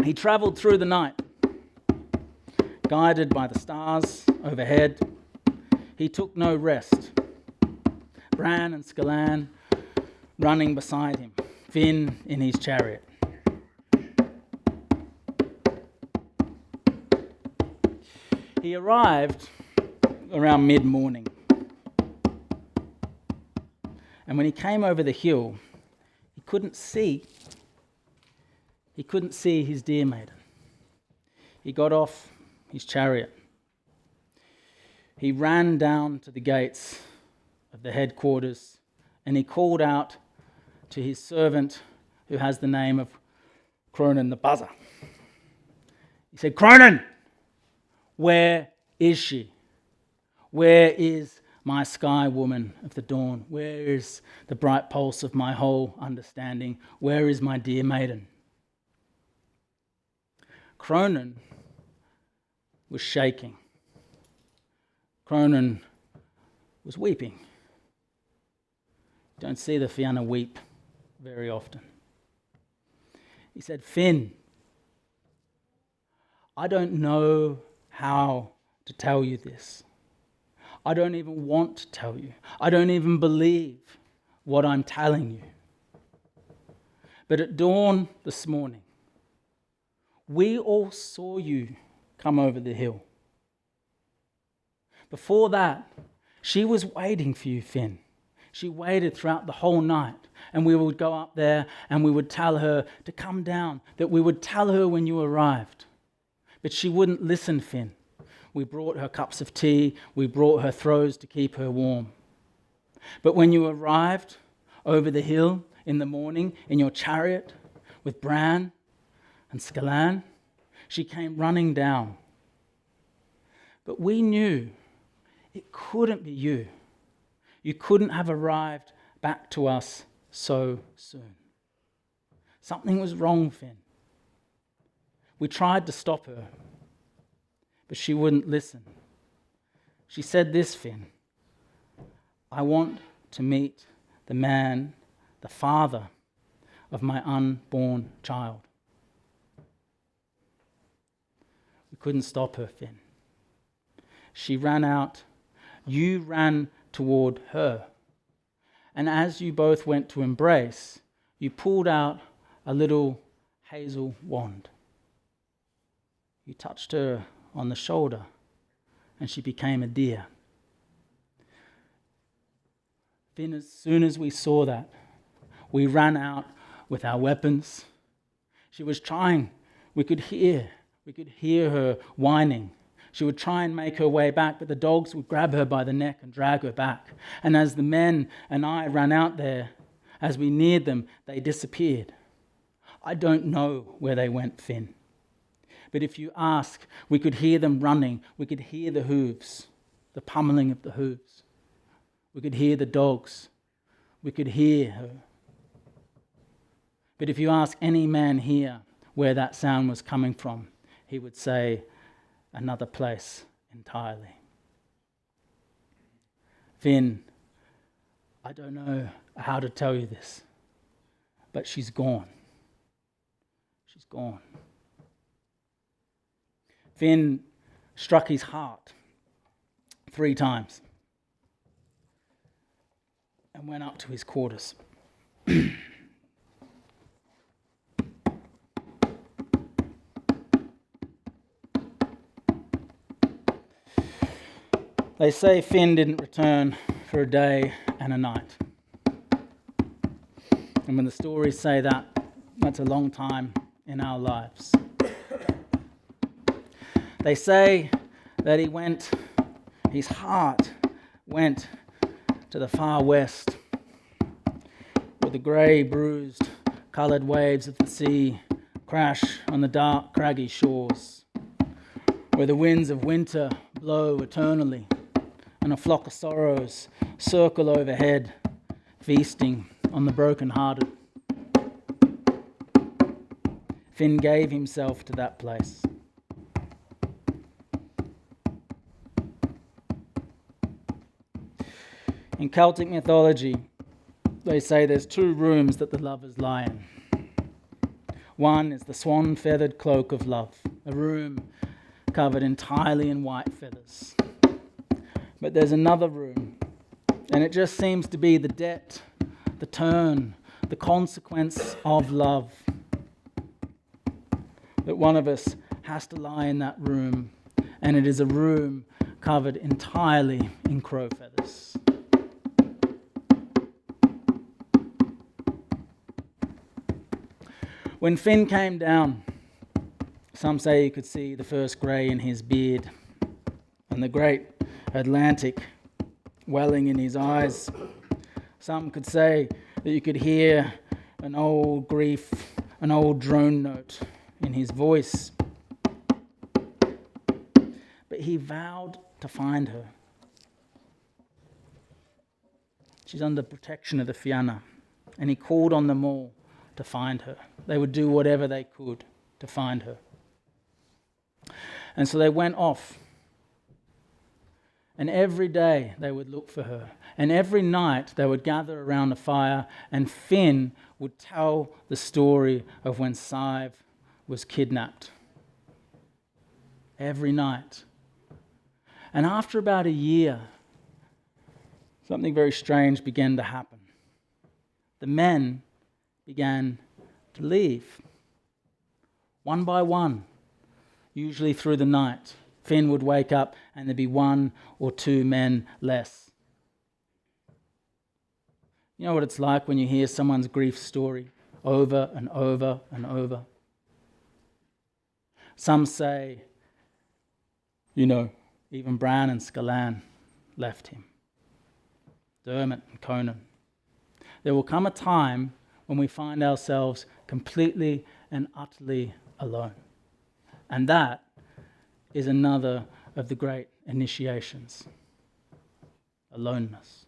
He travelled through the night, guided by the stars overhead. He took no rest. Bran and Scalan running beside him, Finn in his chariot. He arrived around mid-morning. And when he came over the hill, he couldn't see his dear maiden. He got off his chariot. He ran down to the gates of the headquarters and he called out to his servant, who has the name of Cronin the buzzer. He said, "Cronin, where is she? Where is my sky woman of the dawn? Where is the bright pulse of my whole understanding? Where is my dear maiden?" Cronin was shaking. Cronin was weeping. You don't see the Fianna weep very often. He said, "Finn, I don't know how to tell you this. I don't even want to tell you. I don't even believe what I'm telling you. But at dawn this morning, we all saw you come over the hill. Before that, she was waiting for you, Finn. She waited throughout the whole night, and we would go up there and we would tell her to come down, that we would tell her when you arrived. But she wouldn't listen, Finn. We brought her cups of tea, we brought her throws to keep her warm. But when you arrived over the hill in the morning in your chariot with Bran and Scalan, she came running down. But we knew it couldn't be you. You couldn't have arrived back to us so soon. Something was wrong, Finn. We tried to stop her, but she wouldn't listen. She said this, Finn, I want to meet the man, the father of my unborn child. We couldn't stop her, Finn. She ran out. You ran toward her. And as you both went to embrace, you pulled out a little hazel wand. You touched her on the shoulder, and she became a deer. Then as soon as we saw that, we ran out with our weapons. She was trying. We could hear her whining. She would try and make her way back, but the dogs would grab her by the neck and drag her back. And as the men and I ran out there, as we neared them, they disappeared. I don't know where they went, Finn. But if you ask, we could hear them running. We could hear the hooves, the pummeling of the hooves. We could hear the dogs. We could hear her. But if you ask any man here where that sound was coming from, he would say, another place entirely. Finn, I don't know how to tell you this, but she's gone. She's gone. Finn struck his heart 3 times and went up to his quarters. They say Finn didn't return for a day and a night. And when the stories say that, that's a long time in our lives. They say that his heart went to the far west, where the grey, bruised, coloured waves of the sea crash on the dark, craggy shores, where the winds of winter blow eternally, and a flock of sorrows circle overhead, feasting on the broken-hearted. Finn gave himself to that place. In Celtic mythology, they say there's 2 rooms that the lovers lie in. One is the swan-feathered cloak of love, a room covered entirely in white feathers. But there's another room, and it just seems to be the debt, the turn, the consequence of love. That one of us has to lie in that room, and it is a room covered entirely in crow feathers. When Finn came down, some say you could see the first grey in his beard and the great Atlantic welling in his eyes. Some could say that you could hear an old grief an old drone note in his voice. But he vowed to find her. She's under protection of the Fianna, and he called on them all to find her. They would do whatever they could to find her. And so they went off. And every day they would look for her. And every night they would gather around a fire, and Finn would tell the story of when Sive was kidnapped. Every night. And after about a year, something very strange began to happen. The men began to leave. One by one, usually through the night. Finn would wake up and there'd be 1 or 2 men less. You know what it's like when you hear someone's grief story over and over and over? Some say, even Bran and Scalan left him. Dermot and Conan. There will come a time when we find ourselves completely and utterly alone. And that is another of the great initiations. Aloneness.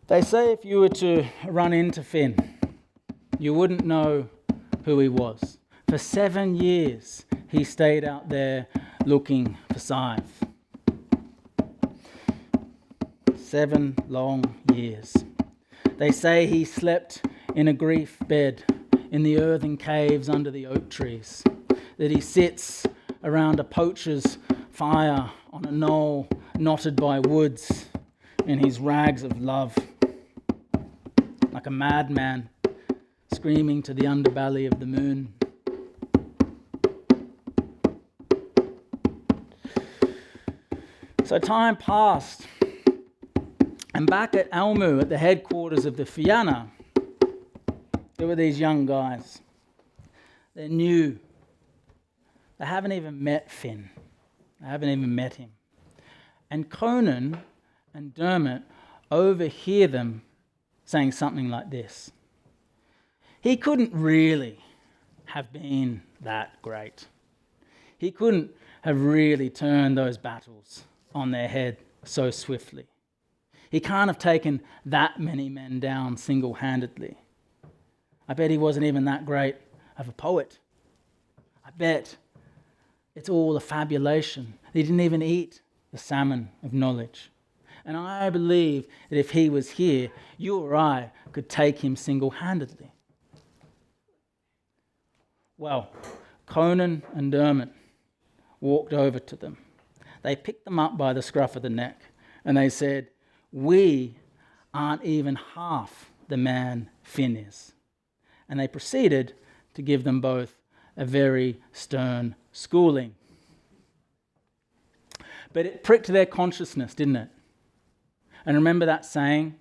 They say if you were to run into Finn, you wouldn't know who he was. For 7 years, he stayed out there looking for Sive. 7 long years. They say he slept in a grief bed in the earthen caves under the oak trees, that he sits around a poacher's fire on a knoll knotted by woods in his rags of love, like a madman screaming to the underbelly of the moon. So time passed, and back at Almu, at the headquarters of the Fianna, there were these young guys. They're new. They haven't even met Finn. They haven't even met him. And Conan and Dermot overhear them saying something like this. He couldn't really have been that great. He couldn't have really turned those battles on their head so swiftly. He can't have taken that many men down single-handedly. I bet he wasn't even that great of a poet. I bet it's all a fabulation. He didn't even eat the salmon of knowledge. And I believe that if he was here, you or I could take him single-handedly. Well, Conan and Dermot walked over to them. They picked them up by the scruff of the neck, and they said, "We aren't even half the man Finn is." And they proceeded to give them both a very stern schooling. But it pricked their consciousness, didn't it? And remember that saying,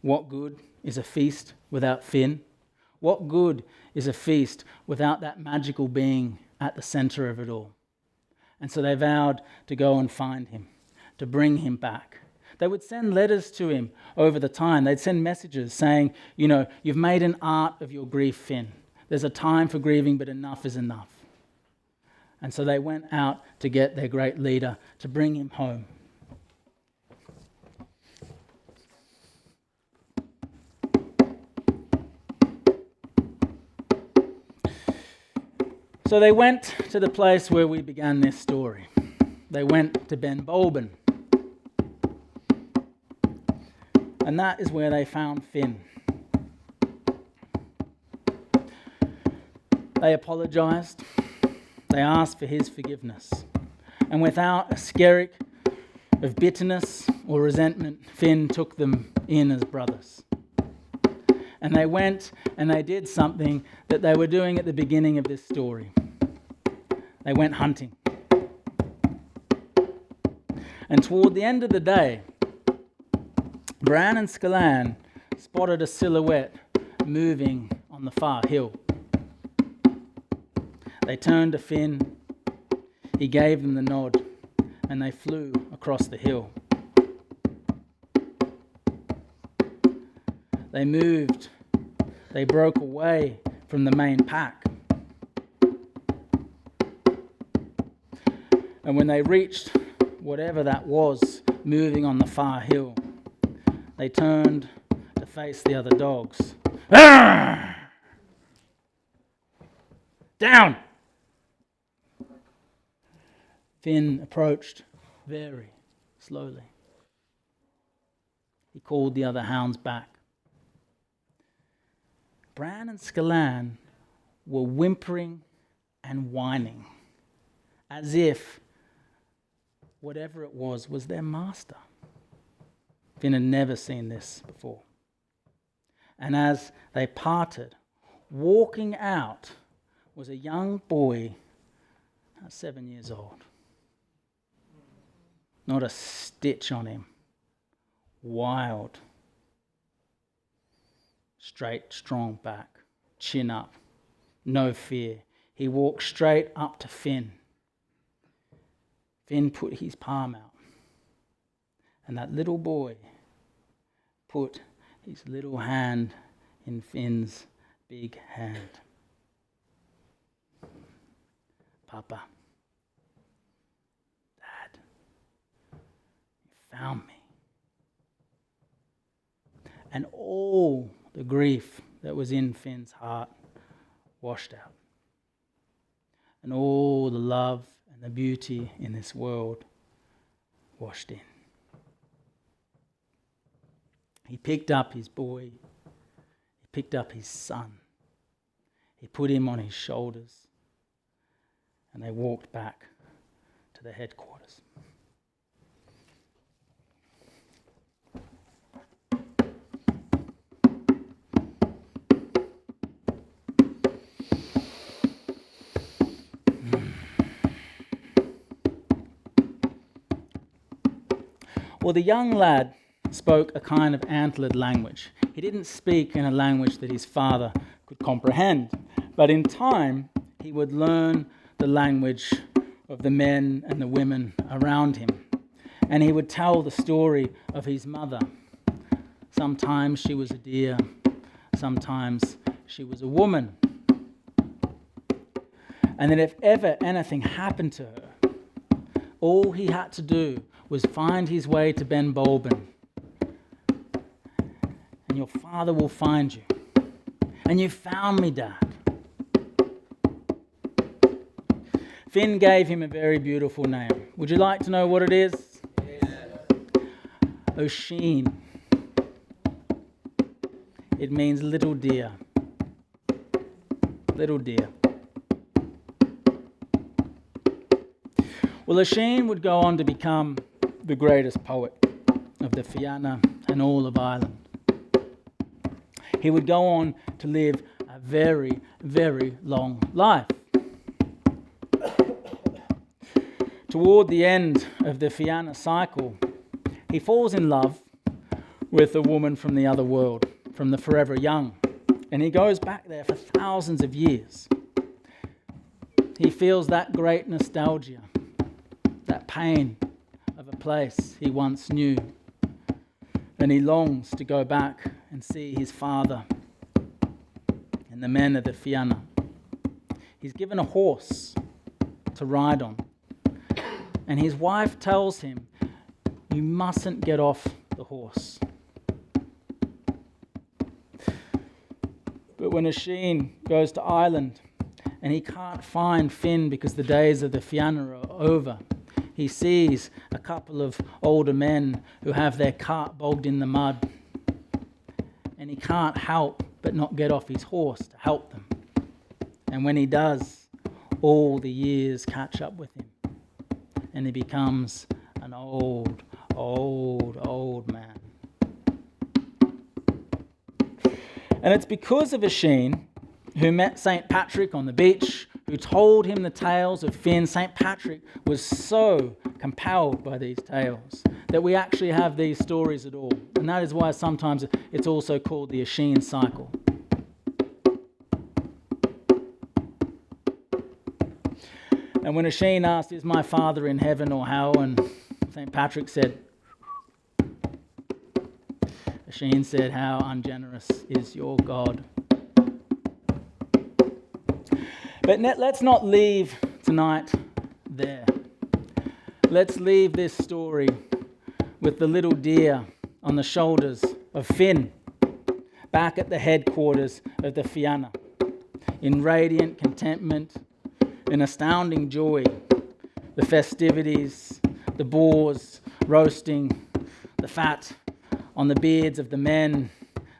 what good is a feast without Finn? What good is a feast without that magical being at the centre of it all? And so they vowed to go and find him, to bring him back. They would send letters to him over the time. They'd send messages saying, you've made an art of your grief, Finn. There's a time for grieving, but enough is enough. And so they went out to get their great leader, to bring him home. So they went to the place where we began this story. They went to Ben Bulben. And that is where they found Finn. They apologised. They asked for his forgiveness. And without a skerrick of bitterness or resentment, Finn took them in as brothers. And they went and they did something that they were doing at the beginning of this story. They went hunting. And toward the end of the day, Bran and Scalan spotted a silhouette moving on the far hill. They turned to Finn. He gave them the nod. and they flew across the hill. They moved, they broke away from the main pack. And when they reached whatever that was moving on the far hill, they turned to face the other dogs. Arrgh! Down! Finn approached very slowly. He called the other hounds back. Bran and Scalan were whimpering and whining, as if whatever it was their master. Finn had never seen this before. And as they parted, walking out was a young boy, 7 years old. Not a stitch on him. Wild. Straight, strong back, chin up, no fear. He walked straight up to Finn. Finn put his palm out, and that little boy put his little hand in Finn's big hand. Papa, Dad, you found me. And all the grief that was in Finn's heart washed out. And all the love and the beauty in this world washed in. He picked up his boy. He picked up his son. He put him on his shoulders. And they walked back to the headquarters. Well, the young lad spoke a kind of antlered language. He didn't speak in a language that his father could comprehend, but in time he would learn the language of the men and the women around him. And he would tell the story of his mother. Sometimes she was a deer, sometimes she was a woman. And that if ever anything happened to her, all he had to do was find his way to Ben Bulben. And your father will find you. And you found me, Dad. Finn gave him a very beautiful name. Would you like to know what it is? Yes. Oisin. It means little deer. Little deer. Well, Oisin would go on to become the greatest poet of the Fianna and all of Ireland. He would go on to live a very, very long life. Toward the end of the Fianna cycle, he falls in love with a woman from the other world, from the Forever Young, and he goes back there for thousands of years. He feels that great nostalgia, that pain of a place he once knew, and he longs to go back and see his father and the men of the Fianna. He's given a horse to ride on, and his wife tells him, "You mustn't get off the horse." But when Oisin goes to Ireland and he can't find Finn because the days of the Fianna are over, he sees a couple of older men who have their cart bogged in the mud, and he can't help but not get off his horse to help them. And when he does, all the years catch up with him, and he becomes an old, old, old man. And it's because of Oisin, who met St. Patrick on the beach, who told him the tales of Finn. St. Patrick was so compelled by these tales that we actually have these stories at all. And that is why sometimes it's also called the Oisin cycle. And And when Asheen asked, is my father in heaven or hell? And St. Patrick said, Asheen said, how ungenerous is your God? But let's not leave tonight there. Let's leave this story with the little deer on the shoulders of Finn, back at the headquarters of the Fianna, in radiant contentment, in astounding joy. The festivities, the boars roasting, the fat on the beards of the men,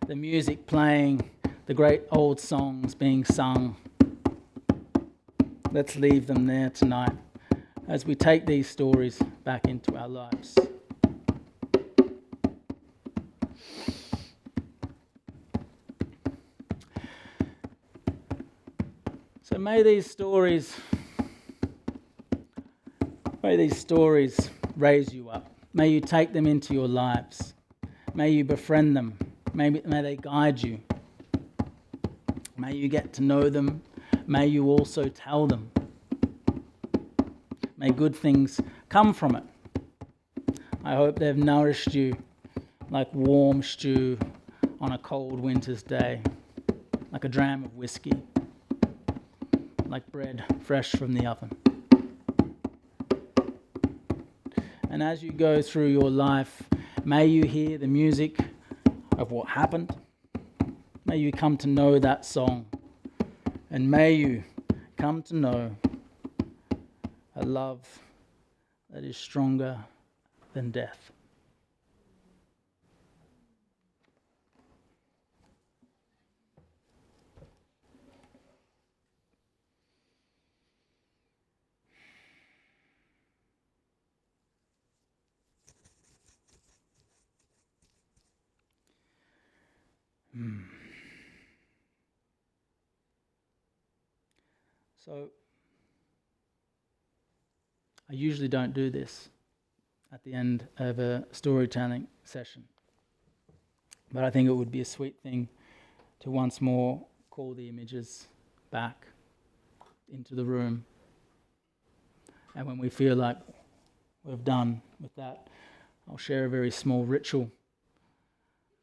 the music playing, the great old songs being sung. Let's leave them there tonight as we take these stories back into our lives. So may these stories raise you up. May you take them into your lives. May you befriend them. May they guide you. May you get to know them. May you also tell them. May good things come from it. I hope they've nourished you like warm stew on a cold winter's day, like a dram of whiskey, like bread fresh from the oven. And as you go through your life, may you hear the music of what happened. May you come to know that song. And may you come to know a love that is stronger than death. So, I usually don't do this at the end of a storytelling session, but I think it would be a sweet thing to once more call the images back into the room. And when we feel like we've done with that, I'll share a very small ritual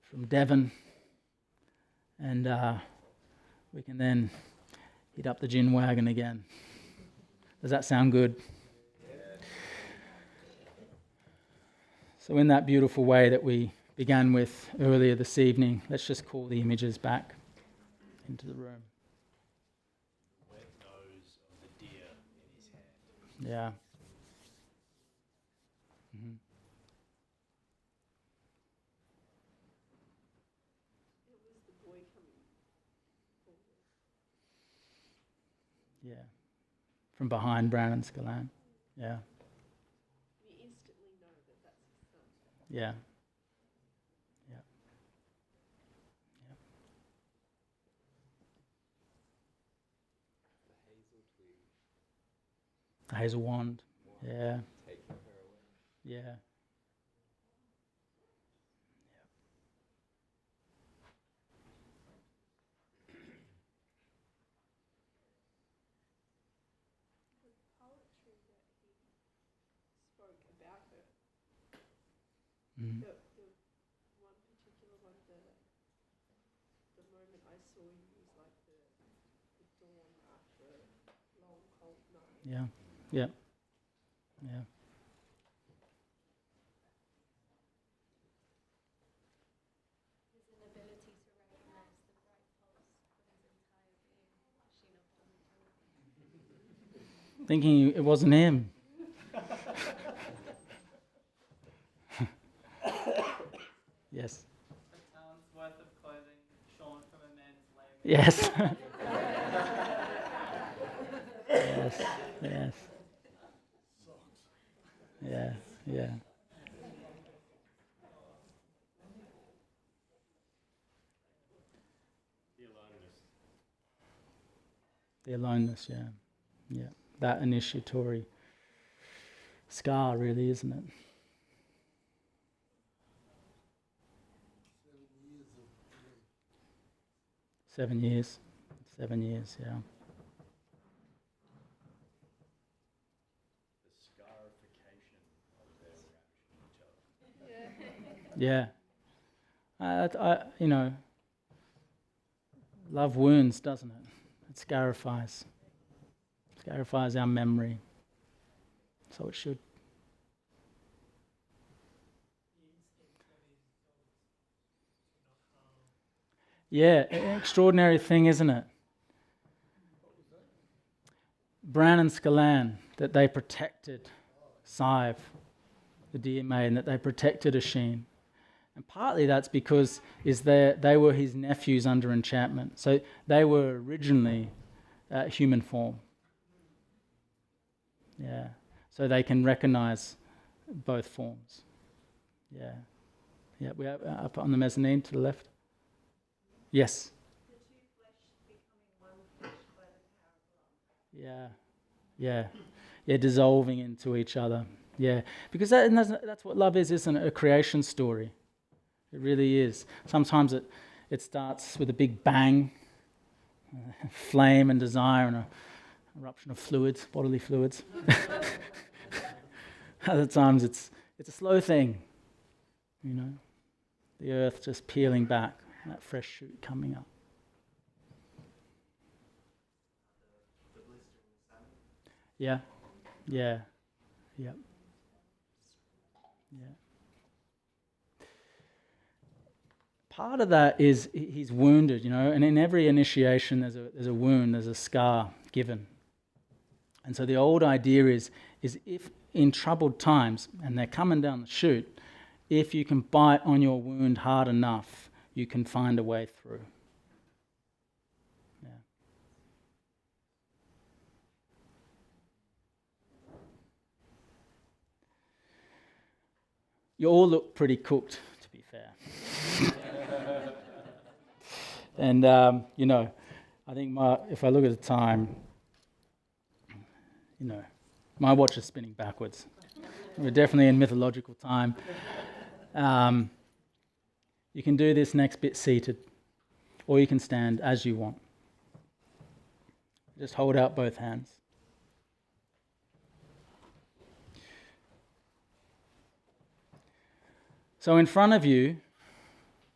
from Devon, and we can then hit up the gin wagon again. Does that sound good? So in that beautiful way that we began with earlier this evening, let's just call the images back into the room. Wet nose of the deer in his hand. Yeah. Mm-hmm. It was the boy coming forward. Yeah. From behind Brandon Scalan. Yeah. You instantly know that that's his son. Yeah. Yeah. Yeah. The hazel twig. The hazel wand. Yeah. Taking her away. Yeah. The poetry that he spoke about her, Mm. the one particular one, the moment I saw you was like the dawn after a long cold night. Yeah. Yeah. Yeah. His inability to recognize the right pulse for his entire being, Sheena doesn't tell me. Thinking it wasn't him. Yes. A pound's worth of clothing shorn from a man's leg. Yes. Yes. Yes. Yeah. Yeah. The aloneness, yeah. Yeah. That initiatory scar, really, isn't it? 7 years. 7 years, yeah. Yeah. Love wounds, doesn't it? It scarifies. Scarifies our memory. So it should. Yeah, an extraordinary thing, isn't it? Bran and Scalan, that they protected Sive, the deer maiden, that they protected Asheen. And partly that's because they were his nephews under enchantment. So they were originally human form. Yeah. So they can recognize both forms. Yeah. Yeah, we have up on the mezzanine to the left. Yes. The two flesh becoming one flesh by the power of love. Yeah. Yeah, dissolving into each other. Yeah, because that's what love is, isn't it? A creation story. It really is. Sometimes it starts with a big bang, flame and desire and an eruption of fluids, bodily fluids. Other times it's a slow thing, the earth just peeling back, that fresh shoot coming up. Yeah. Yeah. Part of that is he's wounded, and in every initiation there's a wound, there's a scar given. And so the old idea is if in troubled times, and they're coming down the chute, if you can bite on your wound hard enough, you can find a way through. Yeah. You all look pretty cooked, to be fair. And, I think if I look at the time, my watch is spinning backwards. We're definitely in mythological time. You can do this next bit seated, or you can stand as you want. Just hold out both hands. So in front of you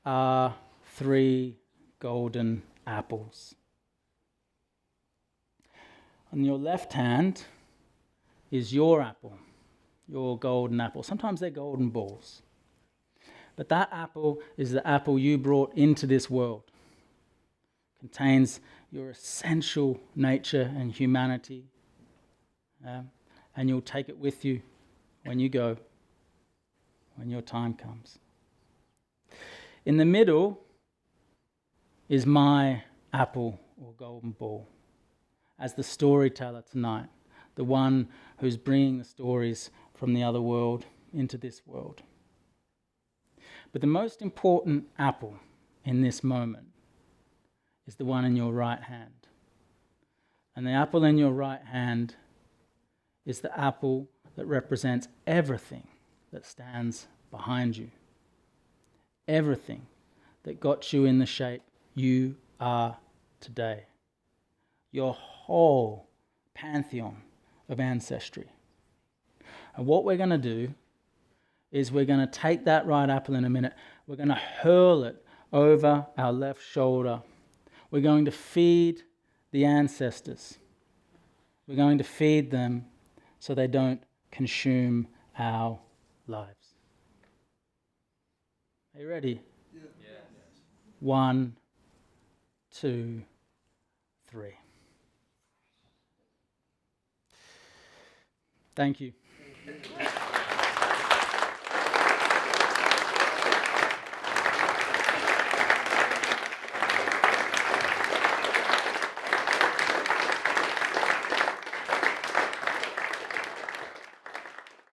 are 3 golden apples. On your left hand is your apple, your golden apple. Sometimes they're golden balls. But that apple is the apple you brought into this world. Contains your essential nature and humanity. And you'll take it with you when you go, when your time comes. In the middle is my apple or golden ball, as the storyteller tonight, the one who's bringing the stories from the other world into this world. But the most important apple in this moment is the one in your right hand. And the apple in your right hand is the apple that represents everything that stands behind you. Everything that got you in the shape you are today. Your whole pantheon of ancestry. And what we're going to do is we're going to take that right apple in a minute, we're going to hurl it over our left shoulder. We're going to feed the ancestors. We're going to feed them so they don't consume our lives. Are you ready? Yes. 1, 2, 3. Thank you.